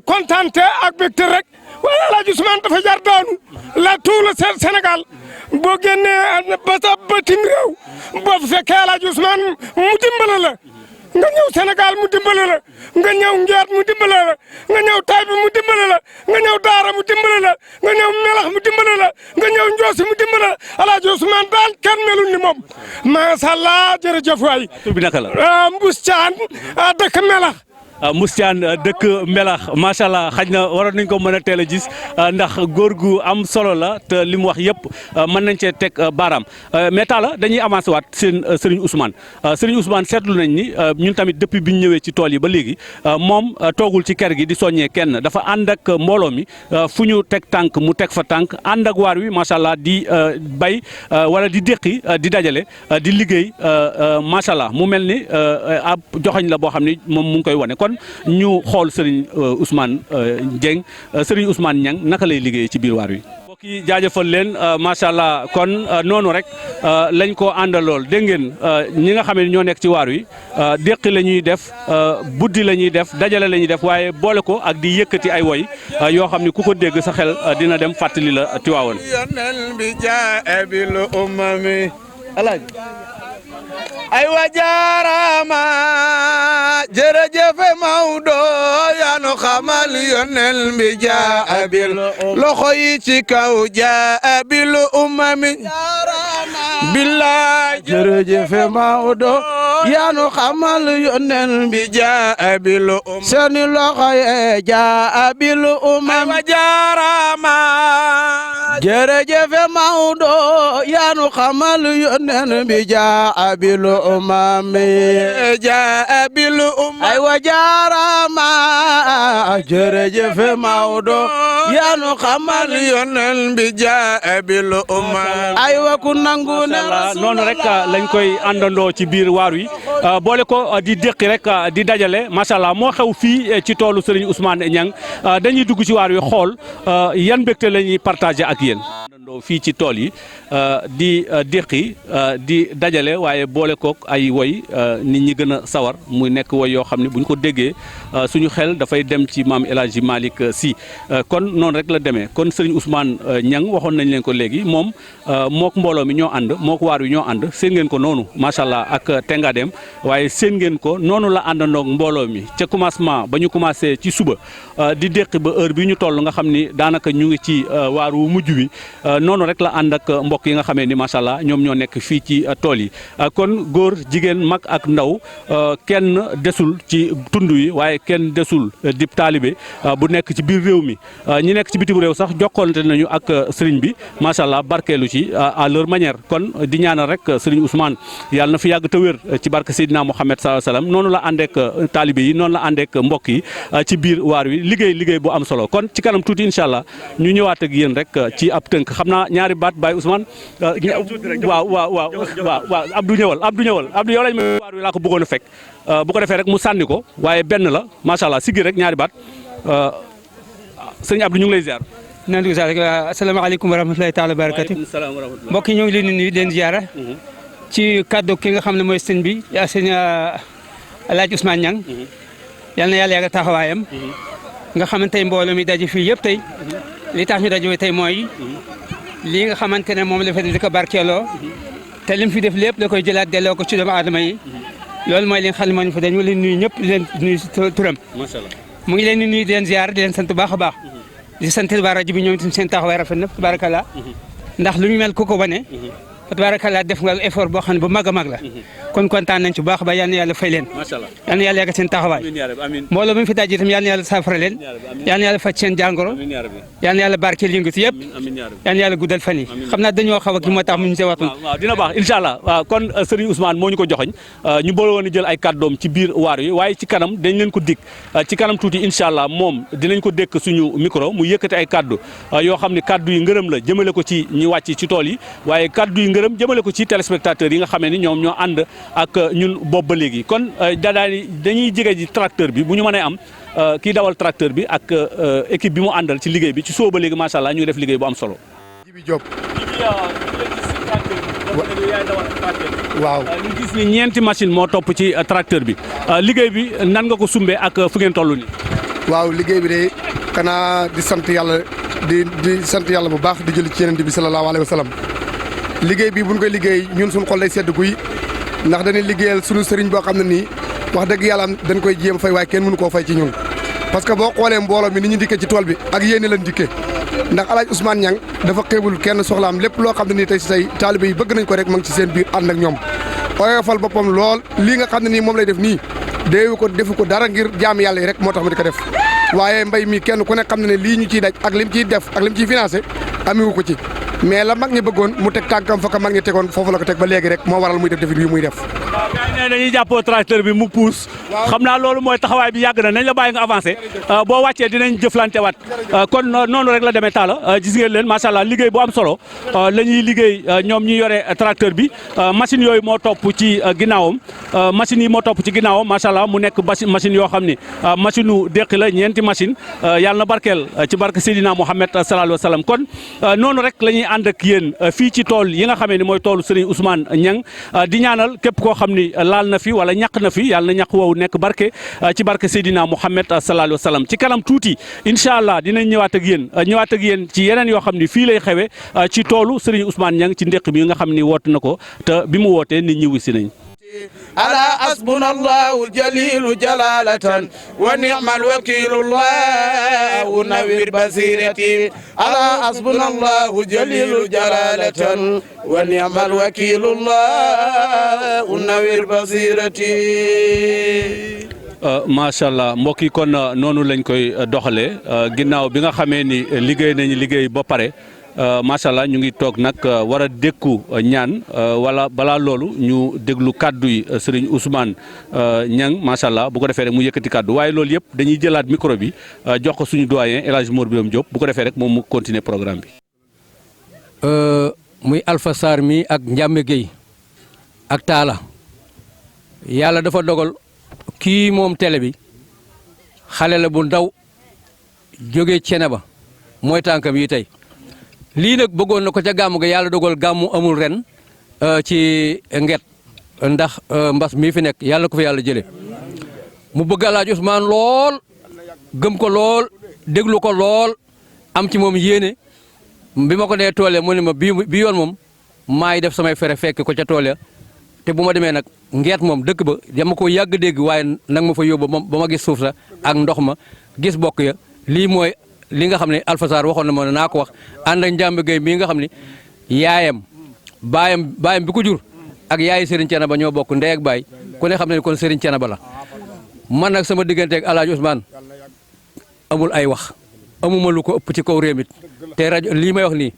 kontaante ak bégte rek waaye El Hadj Ousmane dafa jar daanu la tout le Sénégal boo génnee ba sa bitim réew boo fekkee El Hadj Ousmane mu dimbale la nga ñëw Sénégal mu dimbale la nga ñëw Ngeet mu dimbale la nga ñëw Taïba mu dimbale la nga ñëw Daara mu dimbale la nga ñëw Melax mu dimbale la nga ñëw Njoosi mu dimbale la El Hadj Ousmane daal kenn melul ni moom macha allah jërëjëf waay. tur bi naka la. Mbus Caan dëkk Melax. Moustiane dëkk Melax macha allah xaj na waroon nañ ko mën a teel a gis ndax góor gu am solo la te li mu wax yëpp mën nañ cee teg baaraam mais Talla dañuy avancé waat seen Serigne Ousmane seetlu nañ ni ñun tamit depuis bi ñu ñëwee ci tool yi ba léegi moom toogul ci kër gi di soññee kenn dafa ànd ak mbooloo mi fu ñu teg tànk mu teg fa tànk ànd ak waar wi macha allah di bay wala di déqi di dajale di liggéey macha allah mu mel ni ab joxoñ la boo xam ni moom mu ngi koy wane. ñu xool Serigne Ousmane Niang naka lay liggéey ci biir waar wi. mbokk yi jaajëfal leen macha allah kon noonu rek lañ ko àndalool dégg ngeen ñi nga xam ne ñoo nekk ci waar wi déqi la ñuy def buddi la ñuy def dajale la ñuy def waaye boole ko ak di yëkkati ay woy yoo xam ne ku ko dégg sa xel dina dem fàttali la Tiwaawan. ay wa jaarama jërëjëf Maodo yaa nu xamal yonel bi jaa bil loxo yi ci kaw jaa bil umami billaay jërëjëf Maodo yaa nu xamal yonel bi jaa bil umami seeni loxo yi jaa bil umami ay wa jaarama jërëjëf Maodo yaa nu xamal yonel bi jaa bil umami jaa bil umami ay wa jaarama jërëjëf Maodo yaa nu xamal yonel bi jaa bil umami ay wa ku nangu na noonu rek lañ koy àndandoo ci biir waar wi boole ko di déqi rek di dajale macha allah moo xew fii ci toolu Serigne Ousmane Niang dañuy dugg ci waar wi xool yan mbégte la ñuy partagé ak yéen. àndandoo fii ci tool yi di déqi di dajale waaye boole kook ay woy nit ñi gën a sawar muy nekk woy yoo xam ne bu ñu ko déggee suñu xel dafay dem ci maam El Hadji Malick Sy kon noonu rek la demee kon Serigne Ousmane Niang waxoon nañ leen ko léegi moom mook mbooloo mi ñoo ànd mook waar wi ñoo ànd seen ngeen ko noonu macha allah ak tengadeem waaye seen ngeen ko noonu la àndandoog mbooloo mi ca commencement ba ñu commencé ci suba di déqi ba heure bi ñu toll nga xam ni daanaka ñu ngi ci waar wu mujj wi noonu rek la ànd ak mbokk yi nga xamee ni macha allah ñoom ñoo nekk fii ci tool yi kon góor jigéen mag ak ndaw kenn desul ci tund yi waaye kenn desul di taalibe bu nekk ci biir réew mi ñi nekk ci bitim réew sax jokkoonte nañu ak sëriñ bi macha allah barkeelu ci à leur manière kon di ñaanal rek sëriñ Ousmane yàlla na fi yàgg te wér ci barke Seydina Mouhamed sallallahu alayhi wasallam noonu la àndeek taalibe yi noonu la àndeek mbokk yi ci biir waar wi liggéey bu am solo kon ci kanam tuuti incha allah ñu ñëwaat ak yéen rek ci ab tënk xam naa ñaari baat Baye Ousmane waaw Abdou ñëwal Abdou yow lañ ma waar wi laa ko bëggoon a fekk bu ko defee rek mu sànni ko waaye benn la macha allah siggi rek ñaari baat sëñ Abdou ñu ngi lay ziar. naan di ziar asalaamaaleykum wa rahmatulahi taala wa barakatu mbokk yi ñoo ngi leen di nuyu leen ziara ci kaddu ki nga xam ne mooy sëñ bi yaa sëñ El Hadji Ousmane Niang yal na yàlla yàgg taxawaayam nga xamante ne mbooloo mi daje fii yëpp tey li tax ñu daje tey mooy lii nga xamante ne moom la fa di ko barkeeloo te lim fi def lépp da koy jëlaat delloo ko ci doomu aadama yi loolu mooy li nga xam ne moo ñu fa dañ leen nuyu ñëpp di leen nuyu si turam mu ngi leen di nuyu di leen ziar di leen sant bu baax a baax di sant waa rajo bi ñoom itam seen taxawaay rafet na tabarakallah ndax lu ñu mel ku ko wane tabarakallah def nga effort boo xam ne bu mag a mag la kon kontaan nañ ci bu baax ba yal na yàlla fay leen yal na yàlla yàgg seen taxawaay mbooloo mi fi daje itam yal na yàlla saafara leen yal na yàlla faj seen jàngoro yal na yàlla barkeel yëngu si yëpp yal na yàlla guddal fan yi xam naa dañoo xaw a kii moo tax mu ñu see waxtu waaw dina baax incha allah waaw kon Serigne Ousmane moo ñu ko joxoñ ñu boole woon a jël ay kàddoom ci biir waar yi waaye ci kanam dañ leen ko dig ci kanam tuuti incha allah moom dinañ ko dékk suñu micro mu yëkkati ay kàddu yoo xam ne kàddu yi ngërëm la jëmale ko ci ñi wàcc ci tool yi waaye kàddu yi ngërëm jëmale ko ci téléspectateurs yi nga xamee ni ñoom ñoo ànd ak ñun boobu ba léegi kon dañuy jege ji tracteur bi bu ñu mënee am kii dawal tracteur bi ak équipe bi mu àndal ci liggéey bi ci soo ba léegi macha allah ñu def liggéey bu am solo. Jibi Diop. waaw ñu gis ni ñeenti machine moo topp ci tracteur bi liggéey bi nan nga ko sumbee ak fu ngeen toll nii. waaw liggéey bi de xanaa di sant yàlla di sant yàlla bu baax di julli ci Yonent bi sallallahu alayhi wa sallam liggéey bi bu ñu koy liggéey ñun suñu xol lay sedd guy ndax dañuy liggéeyal suñu sëriñ boo xam ne nii wax dëgg yàlla dañ koy jéem fay waaye kenn mënu koo fay ci ñun parce que boo xoolee mbooloo mi ni ñu dikkee ci tool bi ak yéene lañ dikkee ndax El Hadji Ousmane Niang dafa xeebul kenn soxlaam lépp loo xam ne nii tey si say taalibe yi bëgg nañ ko rek ma ngi ci seen biir ànd ak ñoom oyofal boppam lool lii nga xam ne nii moom lay def nii defu ko dara ngir jaam yàlla yi rek moo tax ma di ko def waaye mbay mi kenn ku ne xam ne ne lii ñu ciy daj ak lim ciy def ak lim ciy financé amiwu ko ci mais la mag ñi bëggoon mu teg tànkam fa ko mag ñi tegoon foofu la ko teg ba léegi rek moo waral muy def defit bii muy def. waaw gars yi dañuy jàppoo tracteur bi mu puus xam naa loolu mooy taxawaay bi yàgg na nañ la bàyyi nga avancé boo wàccee dinañ jëflante waat kon noonu rek la demee Talla gis ngeen leen macha allah liggéey bu am solo la ñuy liggéey ñoom ñi yore tracteur bi machine yooyu moo topp ci ginnaawam machine yi moo topp ci ginnaawam macha allah mu nekk machine yoo xam ni machine u déqi la ñeenti machine yàlla na barkeel ci barke Seydina Mouhamed sallallahu alayhi wa sallam kon noonu rek la ñuy ànd ak yéen fii ci tool yi nga xamee ni mooy toolu Serigne Ousmane Niang di ñaanal képp koo xam ni laal na fi wala ñàq na fi yàlla na ñàq woowu nekk barke ci barke Seydina Mouhamed sallallahu alayhi wa sallam ci kanam tuuti incha allah dinañ ñëwaat ak yéen ci yeneen yoo xam ni fii lay xewe ci toolu Serigne Ousmane Niang ci ndéq bi nga xam ni woote na ko te bi mu wootee nit ñi wisi nañ ألا حسبنا الله الجليل جلالة ونعم الوكيل الله نوّر بصيرتي ألا حسبنا الله الجليل جلالة ونعم الوكيل الله نوّر بصيرتي macha allah mbokk yi kon noonu lañ koy doxalee ginnaaw bi nga xamee ni liggéey nañu liggéey ba pare macha allah ñu ngi toog nag war a dékku ñaan wala balaa loolu ñu déglu kàddu yi Serigne Ousmane Niang macha allah bu ko defee rek mu yëkkati kàddu waaye loolu yëpp dañuy jëlaat micro bi jox ko suñu doyen El Hadji Mor Birame Diop bu ko defee rek moom mu continuer programme bi. muy Alpha Sarr mi ak Ndiame Gueye ak Talla yàlla dafa dogal kii moom télé bi xale la bu ndaw jógee Ceneba mooy tànkam yi tey. lii nag bëggoon na ko ca gàmmu ga yàlla dogal gàmmu amul ren ci nget ndax mbas mii fi nekk yàlla ko fi yàlla jëlee mu bëgg Alaaji Ousmane lool gëm ko lool déglu ko lool am ci moom yéene bi ma ko nee tool mu ne ma bi yoon moom maay def samay fere fekk ko ca tool ya te bu ma demee nag ngeet moom dëkk ba dama ko yàgg dégg waaye nag ma fa yóbbu ba ma gis suuf sa ak ndox ma gis bokk ya lii mooy li nga xam ne Alpha Sarr waxoon na ma ne naa ko wax ànd ak Njàmbe Gueye mii nga xam ne yaayam baayam bi ko jur ak yaayi Serigne Thiénaba ñoo bokk ndey ak baay ku ne xam ne kon Serigne Thiénaba la man nag sama diggante ak Alaaji Ousmane amul ay wax amuma lu ko ëpp ci kaw réew mi te rajo lii may wax nii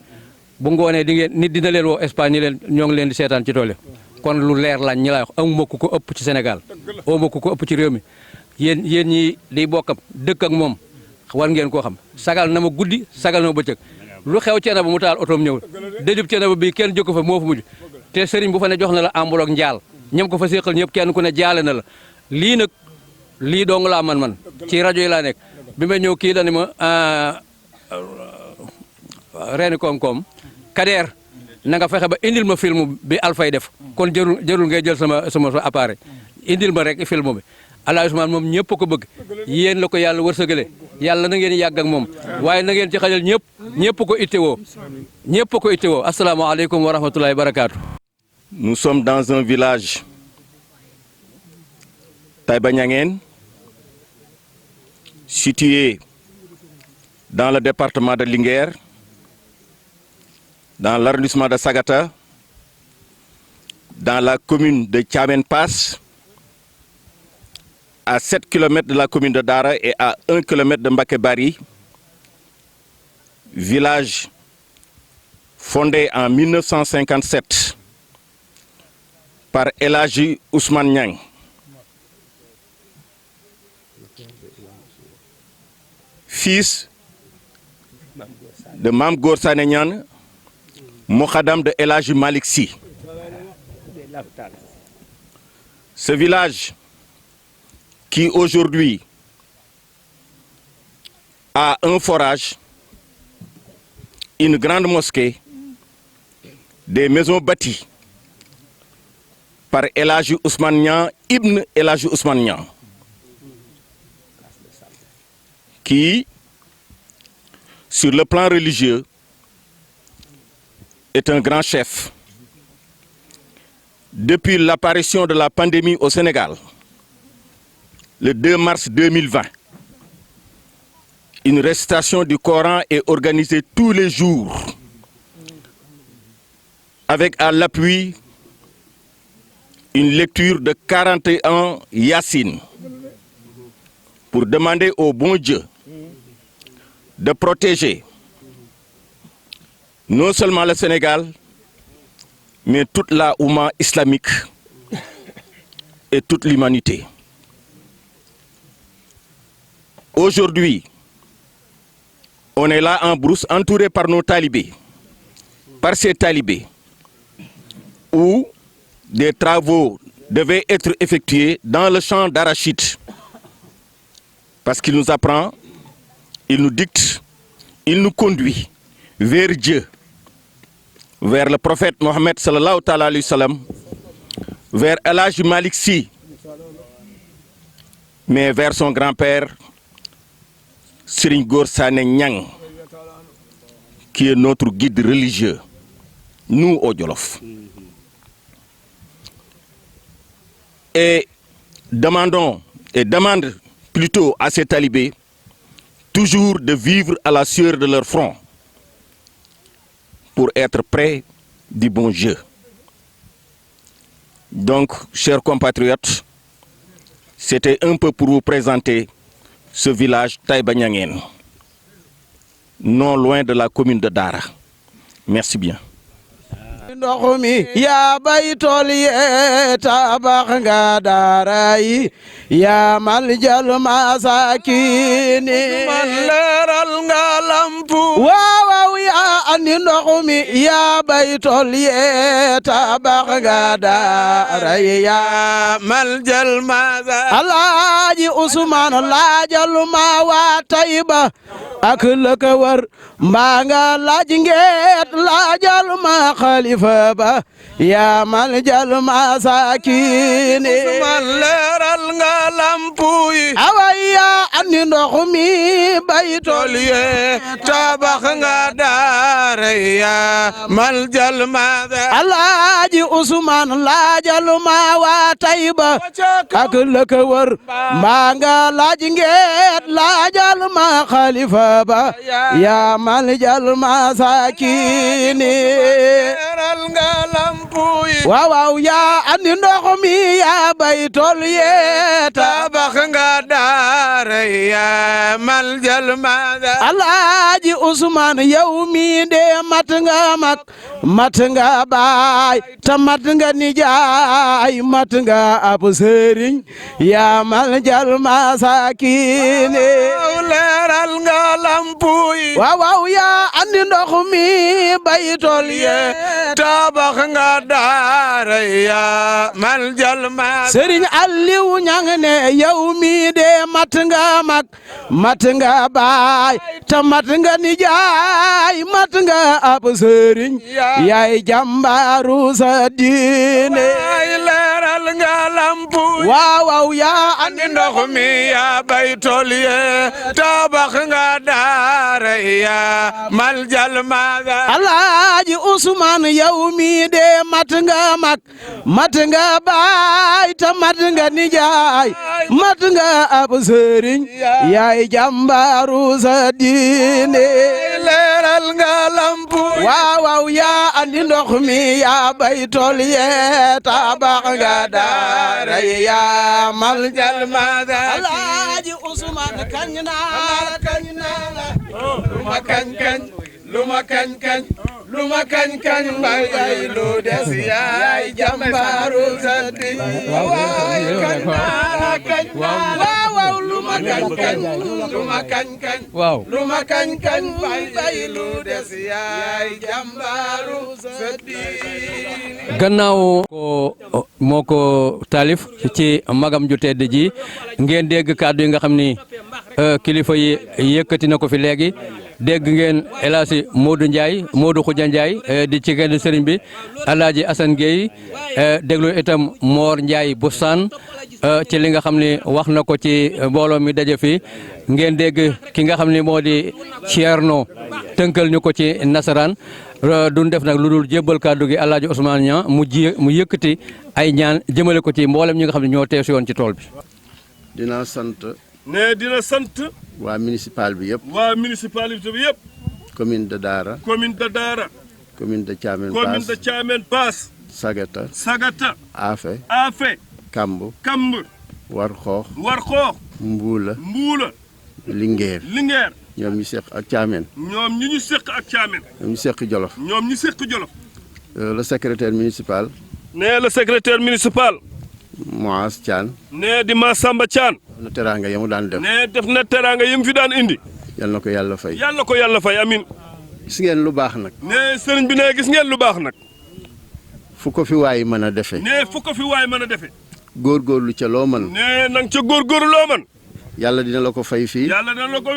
bu ngoonee di ngeen nit dina leen woo Espagne ni leen ñoo ngi leen di seetaan ci tool kon lu leer lañ ñi lay wax amuma ku ko ëpp ci Sénégal amuma ku ko ëpp ci réew mi yéen ñi di bokkam dëkk ak moom war ngeen koo xam sagal na ma guddi sagal na ma bëccëg lu xew Thiénaba mu taal otoom ñëw dëjub Thiénaba bii kenn jóg fa moo fa mujj te sëriñ bu fa ne jox na la ambulok njaal ñam ko fa séqal ñëpp kenn ku ne jaale na la lii nag lii dong laa man ci rajo yi laa nekk bi ma ñëw kii dani ma reeni koom-koom Kader na nga fexe ba indil ma film bi Alfay def kon jërul ngay jël sama appareil indil ma rek film bi Alaaji Ousmane moom ñëpp ko bëgg yéen la ko yàlla wërsëgale yàlla na ngeen yàgg ak moom waaye na ngeen ci xajal ñëpp ko ittewoo asalaamaaleykum wa rahmatulahi wa barakaatu. Nous sommes dans un village Taïba Niangène situé dans le département de Linguère, dans l'arrondissement de Sagata, dans la commune de Thiamène Pass, à 7 km de la commune de Dara et à 1 km de Mbacké Bari, village fondé en 1957 par El Hadji Ousmane Niang. Fils de Mame Gor Sané Niang, Mokhadam de El Hadji Malick Sy. Ce village qui aujourd'hui a un forage, une grande mosquée, des maisons bâties par El Hadji Ousmane Niang, Ibn El Hadji Ousmane Niang, qui, sur le plan religieux, est un grand chef. Depuis l'apparition de la pandémie au Sénégal, le 2 mars 2020, une récitation du Coran est organisée tous les jours avec à l'appui une lecture de 41 Yassine pour demander au bon Dieu de protéger non seulement le Sénégal, mais toute la Oumma islamique et toute l'humanité. Aujourd'hui, on est là en brousse, entouré par nos talibés, par ces talibés, où des travaux devaient être effectués dans le champ d'arachide. Parce qu'il nous apprend, il nous dicte, il nous conduit vers Dieu, vers le prophète Mohammed sallallahu alayhi wa sallam, vers El Hadji Malick Sy, mais vers son grand-père, Serigne Gor Sané Niang, qui est notre guide religieux, nous au Jolof. Et demande plutôt à ces talibés toujours de vivre à la sueur de leur front pour être près du bon Dieu. Donc, chers compatriotes, c'était un peu pour vous présenter ce village Taïba Niangène, non loin de la commune de Dara. Merci bien. ndox mi yaa bay tool yee tabax nga daara yi yaa maljal masakini man leeral nga lampu waaw yaa andi ndox mi yaa bay tool yee tabax nga daara yi yaa maljal masakini Alaaji Usmaan laajal ma waa Tayba ak la ko war mbaa nga laaj ngeet laajal ma xalifa ba yaa maljal masakini man leeral nga lampu yi away yaa andi ndox mi bay tool ye tabax nga daara yaa maljal masakini Alaaji Usmaan laajal ma waa Tayba ak la ko war mbaa nga laaj ngeet laajal ma xalifa ba yaa maljal masakini leeral nga lampu yi waaw yaa andi ndox mi yaa bay tool ye tabax nga daara yaa maljal masakini Alaaji Usmaan yow mi de mat nga mag mat nga baay ta mat nga nijaay mat nga ab sëriñ yaa maljal masakini leeral nga lampu yi waaw yaa andi ndox mi bay tool ye tabax nga daara yaa maljal masakini sëriñ Aliou ñang ne yow mi de mat nga mag mat nga baay ta mat nga nijaay mat nga ab sëriñ yaay jàmbaaru sa diine leeral nga lampu waaw yaa andi ndox mi yaa bay tool ye tabax nga daara yaa maljal masakini Alaaji Usmaan yow mi de mat nga mag mat nga baay ta mat nga nijaay mat nga ab sëriñ yaay jàmbaaru sa diine leeral nga lampu waaw yaa andi ndox mi yaa bay tool ye tabax nga daara yaa maljal masakini Alaaji Usmaan kañ naa la luma kañ luma kañ luma kañ mbay lu des yaay jàmbaaru sa diine waay kañ naa la waaw luma kañ luma kañ waaw luma kañ mbay lu des yaay jàmbaaru sa diine gannaaw moo ko taalif ci magam ju tedd ji ngeen dégg kàddu yi nga xam ni kilifa yi yëkkati na ko fi léegi dégg ngeen El Hadji Modou Ndiaye Modou Khoudia Ndiaye di ci genn sëriñ bi Alaaji Assane Gueye déglu itam Mor Ndiaye Boustan ci li nga xam ni wax na ko ci mbooloo mi daje fi ngeen dégg ki nga xam ni moo di Thierno tënkal ñu ko ci nasaraan duñ def nag lu dul jébbal kàddu gi Alaaji Ousmane Niang mu yëkkati ay ñaan jëmale ko ci mboolem ñi nga xam ne ñoo teesu yoon ci tool bi. dina sant. dina sant. waa municipal bi yëpp. waa municipalité bi yëpp. commune de Daara. commune de Daara. commune de Thiamène Pass. commune de Thiamène Pass. Sagata. Sagata. Afe. Afe. Kamb. Kamb. Warxoox. Warxoox. Mbuula. Mbuula. Linguère. Linguère. ñoom ñu seq ak Thiamène. ñoom ñu seq ak Thiamène. ñoom ñu seq Jolof. ñoom ñu seq Jolof. le secrétaire municipal. le secrétaire municipal. Moas Thian. di Massamba Thian. na teraanga yamu daan def. def na teraanga yim fi daan indi. yal na ko yàlla fay. yal na ko yàlla fay amin. gis ngeen lu baax nag. sëriñ bi gis ngeen lu baax nag. fu ko fi waay mën a defee. fu ko fi waay mën a defee. góorgóorlu ca loo mën. nang ca góorgóorlu loo mën. yàlla dina la ko fay fii. yàlla dina la ko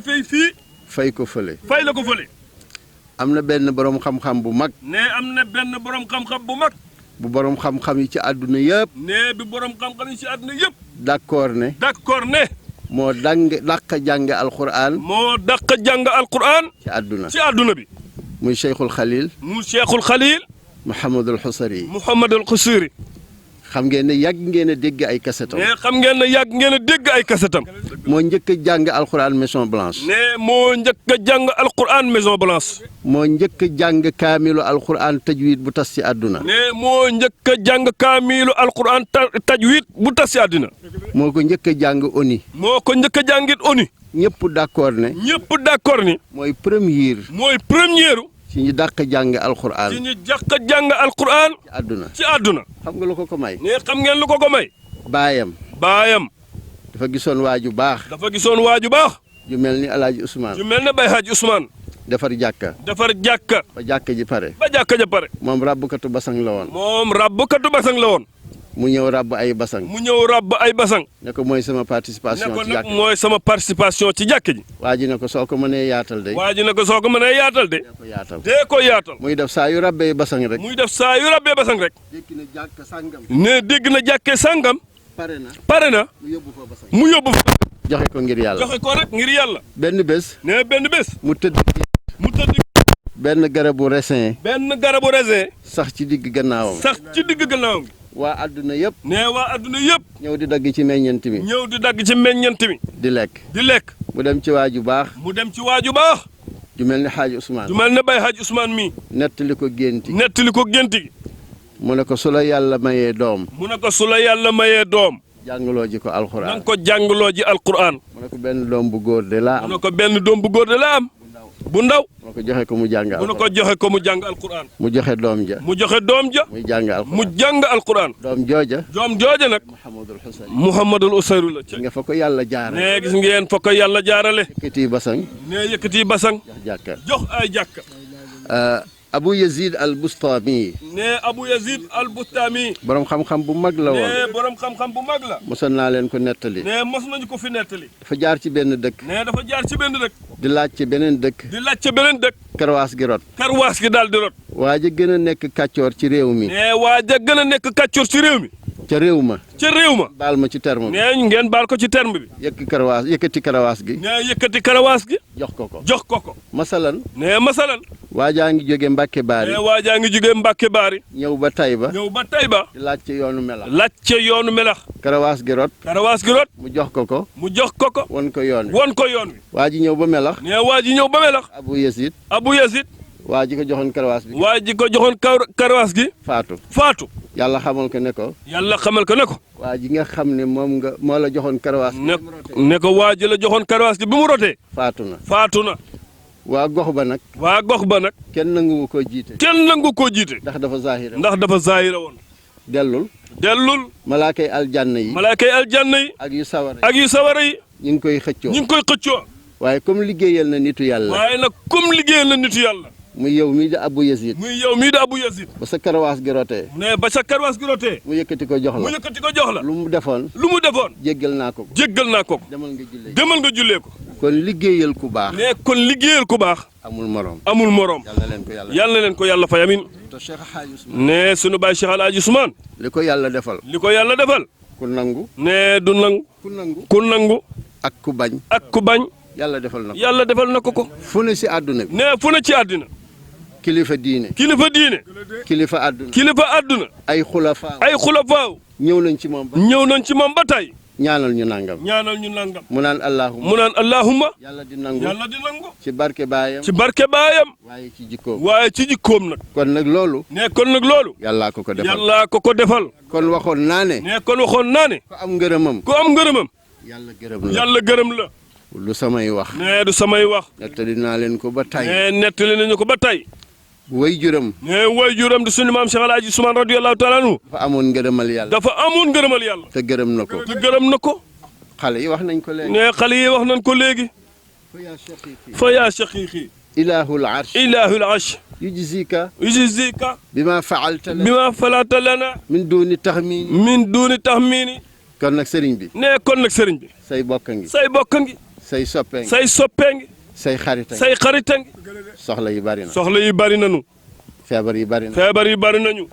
fay fii. fay ko fële. fay la ko fële. am na benn borom xam-xam bu mag. am na benn borom xam-xam bu mag. bu borom xam-xam yi ci àdduna yëpp. bi borom xam-xam yi ci àdduna yëpp. d'accord ne. moo dàq jànge alquran. moo dàq jàng alquran. ci àdduna. ci àdduna bi. muy Cheikhul Khalil. Mouhamadul Xusari. Mouhamadul Xusari. xam ngeen ne yàgg ngeen a dégg ay kasetam. xam ngeen ne yàgg ngeen a dégg ay kasetam. moo njëkk a jàng alquran Maison Blanche. moo njëkk a jàng alquran Maison Blanche. moo njëkk a jàng kaamilu alquran tajwid bu tas ci àdduna. moo njëkk a jàng kaamilu alquran tajwid bu tas ci àdduna. moo ko njëkk a jàng ONU. moo ko njëkk a jàngit ONU. ñëpp d'accord ne. ñëpp d'accord ni. mooy première. mooy première. ci ñi dàq jàng alquran. ci ñi dàq jàng alquran. ci àdduna. ci àdduna. xam nga lu ko ko may. ne xam ngeen lu ko ko may. baayam. dafa gisoon waaju baax. dafa gisoon waaju baax. ju mel ni El Hadj Ousmane. ju mel ne Baye Hadj Ousmane. defar jàkka. defar jàkka. ba jàkka ji pare. ba jàkka ja pare. moom rabbukatu basang la woon. moom rabbukatu basang la woon. mu ñëw rabb ay basang. mu ñëw rabb ay basang. ne ko mooy sama participation. ne ko ci jàkka nag mooy sama participation ci jàkka ji. waa ji ne ko soo ko mënee yaatal de. waa ji ne ko soo ko mënee yaatal de. dee ko yaatal. dee ko yaatal. muy def saa yu rabbee basang rek. muy def saa yu rabbee basang rek. dégg na jàkka sàngam. ne dégg na jàkkee sàngam. pare na. pare na. mu yóbbu fa basang. mu yóbbu fa. joxe ko ngir yàlla. joxe ko rek ngir yàlla. benn bés. ne benn bés. mu tëdd. benn garabu raisin. sax ci digg gannaawam. sax ci digg gannaawam. waa adduna yëpp. ne waa adduna yëpp. ñëw di dagg ci meññant mi. ñëw di dagg ci meññant mi. di lekk. di lekk. mu dem ci waaju baax. mu dem ci waaju baax. ju mel ni Hadj Ousmane. ju mel ne Baye Hadj Ousmane mi. nettali ko génti. nettali ko génti. mu ne ko su la yàlla mayee doom. mu ne ko su la yàlla mayee doom. jàngaloo ji ko alquran. na nga ko jàngaloo ji alquran. mu ne ko benn doom bu góor de laa am. mu ne ko benn doom bu góor de laa am. bu ndaw. mu ne ko joxe ko mu jàng alquran. mu ne ko joxe ko mu jàng alquran. mu joxe doom ja. mu joxe doom ja. muy jàng alquran. mu jàng alquran. doom jooja. doom jooja nag. Muhammadul Usayru la. gis nga fa ko yàlla jaarale. ne gis ngeen fa ko yàlla jaarale. yëkkati basang. ne yëkkati basang. jox jàkka. jox ay jàkka. Abu Yazid al-Bustami. ne Abu Yazid al-Bustami. borom xam-xam bu mag la woon. ne borom xam-xam bu mag la. mosoon naa leen ko nettali. ne mos nañu ko fi nettali. dafa jaar ci benn dëkk. ne dafa jaar ci benn dëkk. di laaj ci beneen dëkk. di laaj ci beneen dëkk. karwaas gi rot. karwaas gi daal di rot. waa ji gën a nekk kàccoor ci réew mi. ne waa ja gën a nekk kàccoor ci réew mi. ca réew ma. ca réew ma. baal ma ci terme bi. ne ngeen baal ko ci terme bi. yëkkati karawaas gi. ne yëkkati karawaas gi. jox ko ko. jox ko ko. masalan. ne masalan. waajaa ngi jóge Mbàkke Baari. ne waajaa ngi jóge Mbàkke Baari. ñëw ba Tayba. ñëw ba Tayba. di laaj ci yoonu melax. laaj ci yoonu melax. karawaas gi rot. karawaas gi rot. mu jox ko ko. mu jox ko ko. won ko yoon wi. won ko yoon wi. waa ji ñëw ba melax. ne waa ji ñëw ba melax. Abu Yazid. Abu Yazid. waa ji ko joxoon karawaas bi. waa ji ko joxoon karawaas gi. faatu. yàlla xamal ko ne ko. yàlla xamal ko ne ko. waa ji nga xam ne moom nga moo la joxoon karawaas gi. ne ko waa ji la joxoon karawaas gi bi mu rotee. faatu na. faatu na. waa gox ba nag. waa gox ba nag. kenn nangu koo jiite. kenn nangu koo jiite. ndax dafa zaahira. ndax dafa zaahira woon. dellul. malaakay aljanna yi. malaakay aljanna yi. ak yu sawara yi. ak yu sawara yi. ñu ngi koy xëccoo. ñu ngi koy xëccoo. waaye comme liggéeyal na nitu yàlla. waaye nag comme liggéeyal na nitu yàlla. muy yow mii di Abu Yazid. muy yow mii di Abu Yazid. ba sa karawaas gi rotee. ne ba sa karawaas gi rotee. mu yëkkati ko jox la. mu yëkkati ko jox la. lu mu defoon. lu mu defoon. jéggal naa ko ko. jéggal naa ko ko. demal nga jullee. demal nga jullee ko. kon liggéeyal ku baax. ne kon liggéeyal ku baax. amul morom. amul morom. yàlla leen ko yàlla fay amin. te Cheikh Hadj Ousmane. ne sunu baay Cheikh Alaaji Ousmane. li ko yàlla defal. li ko yàlla defal. ku nangu. ne du nangu. ku nangu. ku nangu. ak ku bañ. ak ku bañ. yàlla defal na ko. yàlla defal na ko ko. fu ne si àdduna bi. ne fu ne ci àddina. kilifa diine. kilifa diine. kilifa àdduna. kilifa àdduna. ay xulafaaw. ay xulafaaw. ñëw nañ ci moom ba. ñëw nañ ci moom ba tey. ñaanal ñu nangam. ñaanal ñu nangam. mu naan allahumma. mu naan allahumma. yàlla di nangu. yàlla di nangu. ci barke baayam. ci barke baayam. waaye ci jikkoom. waaye ci jikkoom nag. kon nag loolu. ne kon nag loolu. yàllaa ko ko defal. yàllaa ko ko defal. kon waxoon naa ne. ne kon waxoon naa ne. ku am ngërëmam. ku am ngërëmam. yàlla gërëm la. yàlla gërëm la. lu samay wax. ne du samay wax. nettali naa leen ko ba tay. ne nettali nañu ko ba tay. way juram. ne way juram di sunu maam Cheikh Alaaji Ousmane radiyallahu taala anhu. dafa amoon ngërëmal yàlla. dafa amoon ngërëmal yàlla. te gërëm na ko. te gërëm na ko. xale yi wax nañ ko léegi. ne xale yi wax nañ ko léegi. fa yaa shaqiiqi. ilaahul arsh. ilaahul arsh. yujzika. bima fa'alta lana. min duuni taxmiini. min duuni taxmiini. kon nag sëriñ bi. ne kon nag sëriñ bi. say bokk ngi. say bokk ngi. say soppe ngi. say soppe ngi. say xarita ngi. say xarita ngi. soxla yi bari na. soxla yi bari nañu. feebar yi bari na. feebar yi bari nañu.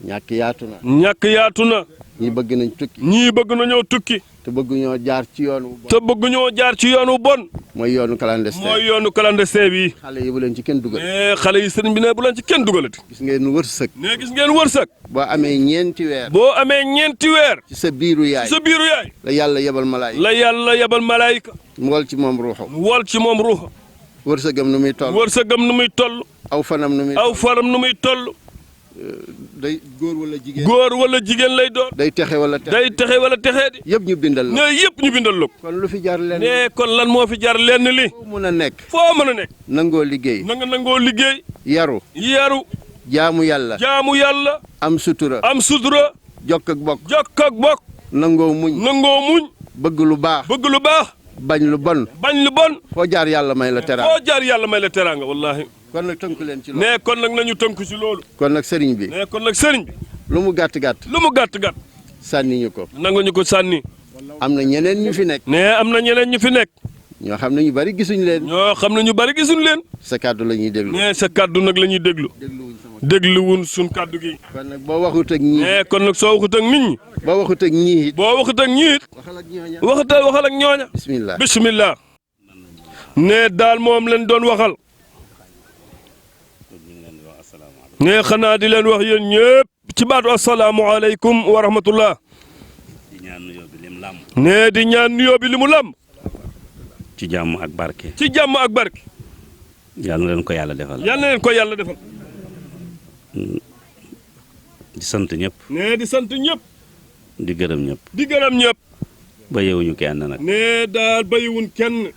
ñàkk yaatu na. ñàkk yaatu na. ñii bëgg nañ tukki. ñii bëgg nañoo tukki. te bëgg ñoo jaar ci yoon wu bon. te bëgg ñoo jaar ci yoon wu bon. mooy yoonu clandestin. mooy yoonu clandestin bi. xale yi bu leen ci kenn dugal. xale yi sëriñ bi ne bu leen ci kenn dugalati. gis ngeen wërsëg. ne gis ngeen wërsëg. boo amee ñeenti weer. boo amee ñeenti weer. ci sa biiru yaay. ci sa biiru yaay. la yàlla yebal malaayika. la yàlla yebal malaayika. mu wol ci moom ruuxu. mu wol ci moom ruuxu. wërsëgam nu muy toll. wërsëgam nu muy toll. aw fanam nu muy. aw fanam nu muy toll. day góor wala jigéen. góor wala jigéen lay doon. day texe wala texe. day texe wala texee di. yëpp ñu bindal la. ne yëpp ñu bindal la. kon lu fi jar lenn. ne kon lan moo fi jar lenn li. foo mën a nekk. foo mën a nekk. nangoo liggéey. nangoo liggéey. yaru. jaamu yàlla. am sutura. jokk ak bokk. nangoo muñ. bëgg lu baax. bañ lu bon. foo jaar yàlla may la teraanga. wallaahi. kon nag tënku leen ci loolu. ne kon nag nañu tënku ci loolu. kon nag sëriñ bi. lu mu gàtt gàtt. sànni ñu ko. nangu ñu ko sànni. am na ñeneen ñu fi nekk. ñoo xam ne ñu bari gisuñ leen. sa kàddu la ñuy déglu. ne sa kàddu nag la ñuy déglu. dégluwun suñ kàddu gi. kon nag boo waxut ak ñii. ne kon nag soo waxut ak nit ñi. boo waxut ak ñii it. waxal ak ñooña. bismillah. ne daal moom lañ doon waxal. ne xanaa di leen wax yéen ñëpp ci baatu asalaamualeykum wa rahmatullah. ne di ñaan nuyoo bi li mu lam. ci jàmm ak barke. yàlla na leen ko yàlla defal. di sant ñëpp. ne di sant ñëpp. di gërëm ñëpp. bàyyiwuñu kenn nag. ne daal bàyyiwuñ kenn.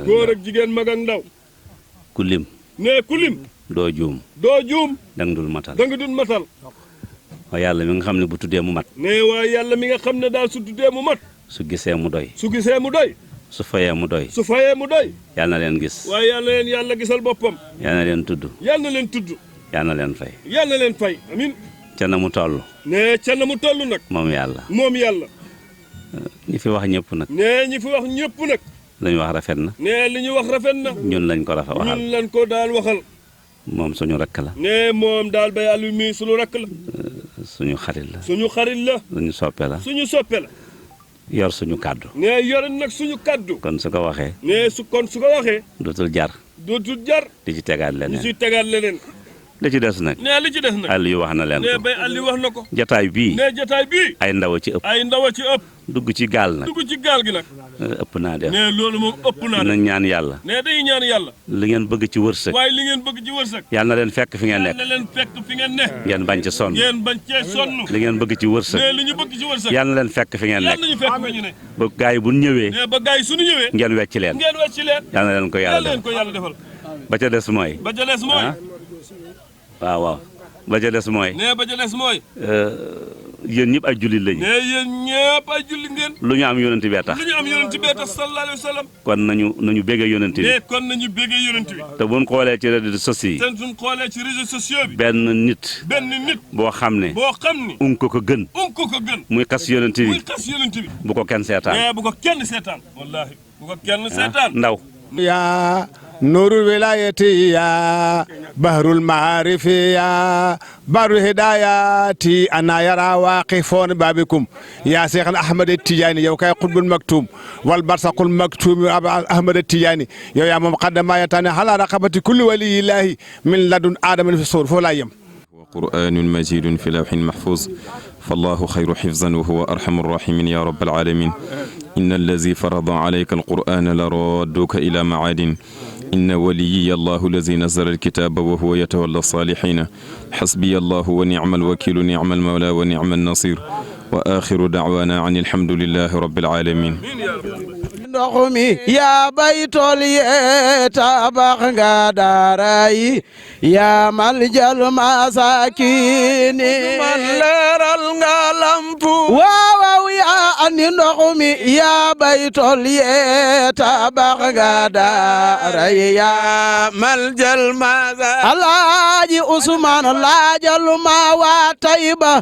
góor ak jigéen mag ak ndaw. ku lim. doo juum. danga dul matal. waaye yàlla mi nga xam ne bu tuddee mu mat. ne waaye yàlla mi nga xam ne daal su tuddee mu mat. su gisee mu doy. su fayee mu doy. yàlla na leen gis. waaye yàlla na leen yàlla gisal boppam. yàlla na leen tudd. yàlla na leen fay. amiin. ca na mu toll. ne ca na mu toll nag. moom yàlla. ñi fi wax ñëpp nag. li ñu wax rafet na. ne li ñu wax rafet na. ñun lañ ko waxal. ñun lañ ko daal waxal. moom suñu rakk la. ne moom daal bay àll mi suñu rakk la. suñu xarit la. suñu soppe la. yor suñu kàddu. ne yor nag suñu kàddu. kon su ko waxee. ne su ko waxee. dootul jar. di ci tegaat leneen. li ci des nag. àll yu wax na leen ko. ne bay àll yu wax na ko. jataay bii. ay ndaw a ci ëpp. dugg ci gaal gi nag. ëpp naa def. ne loolu moom ëpp naa def. nañ ñaan yàlla. ne day ñaan yàlla. li ngeen bëgg ci wërsëg. yàlla na leen fekk fi ngeen nekk. ngeen bañ ci sonn. li ngeen bëgg ci wërsëg. yàlla na leen fekk fi ngeen nekk. ba gaa yi bu ñëwee. ngeen wecc leen. yàlla na leen ko yàlla defal. ba ca des mooy. waaw ba ca des mooy. yéen ñëpp ay jullit lañu. ngeen. lu ñu am yonent bee tax. sallallahu alayhi wa sallam. kon nañu béggee yonent bi. te bu ñu xoolee ci réseaux sociaux yi. benn nit. boo xam ne. un ko gën. muy xas yonent bi. bu ko kenn seetaan. wallaahi bu ko kenn seetaan. ndaw. yaa nuurul wilaayati yaa bahrul maarifi yaa bahrul hidaayati ana yara waaqifoon baabikum yaa Seexan Ahmad Tijaani yow kay xutbul maktuum wal barsaqul maktuum Ahmad Tijaani yow yaa moom qaddama yataani ala raqabati kulli waliyillaahi min ladun aadama fi suur foo laa yem. qur'aanun majiidun fi lawhin mahfuuz fallaahu xayru xifzan wa huwa arhamur raahimiin yaa rabbal aalamiin inna allazii farada alayka alqur'aana la raadduka ilaa macaadin inna waliyyiya allahu allazi nazzala alkitaaba wa huwa yatawalla saalihiina xasbiya allahu wa nicmal wakiilu nicmal mawlaa wa nicman nasiir wa aaxiru dacwaanaa an alhamdulillaahi rabbil aalamiin. ndox mi yaa bay tool yee tabax nga daara yi yaa maljal masakini man leeral nga lampu waaw yaa andi ndox mi yaa bay tool yee tabax nga daara yi yaa maljal masakini Alaaji Usmaan laajal ma waa Tayba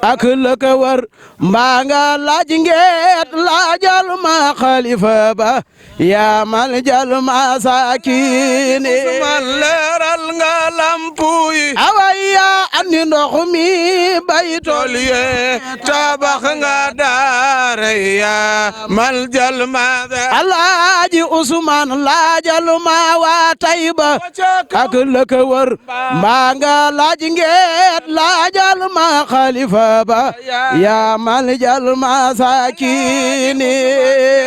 ak la ko war mbaa nga laaj ngeet laajal ma xalifa ba yaa maljal masakini man leeral nga lampu yi away yaa andi ndox mi bay tool ye tabax nga daara yaa maljal masakini Alaaji Usmaan laajal ma waa Tayba ak la ko war mbaa nga laaj ngeet laajal ma xalifa ba yaa maljal masakini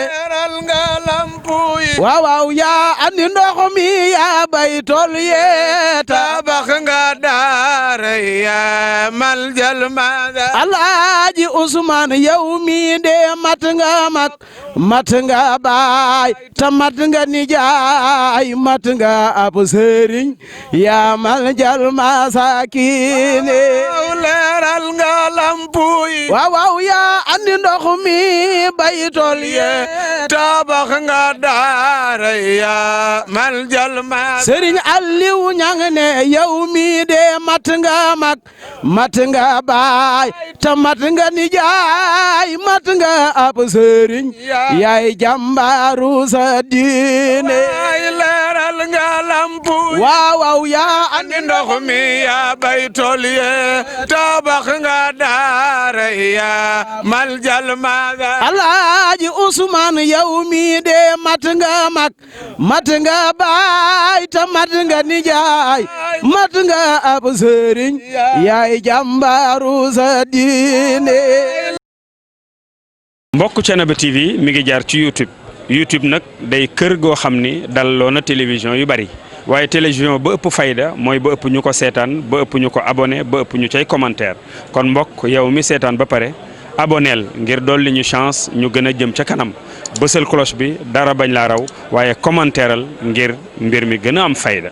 leeral nga lampu yi waaw yaa andi ndox mi yaa bay tool ye tabax nga daara ya maljal mada Alaaji Usmaan yow mi de mat nga mag mat nga baay ta mat nga nijaay mat nga ab sëriñ ya maljal masakine leeral nga lampuy waaw yaa andi ndox mi bay tool ye tabax nga daara ya maljal mada sëriñ Aliou ñang ne yow mi de mat nga mag mat nga baay ta mat nga nijaay mat nga ab sëriñ yaay jàmbaaru sa diine leeral nga lampu waaw yaa andi ndox mi yaa bay tool ye tabax nga daara ya maljal maga Alaaji Usmaan yow mi de mat nga mag mat nga baay ta mat nga nijaay mat nga ab sëriñ yaay jàmbaaru sa diine. mbokk Thiénaba TV mi ngi jaar ci YouTube nag day kër goo xam ni dalloo na télévision yu bari waaye télévision ba ëpp fayda mooy ba ëpp ñu ko seetaan ba ëpp ñu ko abonné ba ëpp ñu cay commentaire kon mbokk yow mi seetaan ba pare aboneel ngir dolli ñu chance ñu gën a jëm ca kanam bësal cloche bi dara bañ laa raw waaye commentaireal ngir mbir mi gën a am fayda.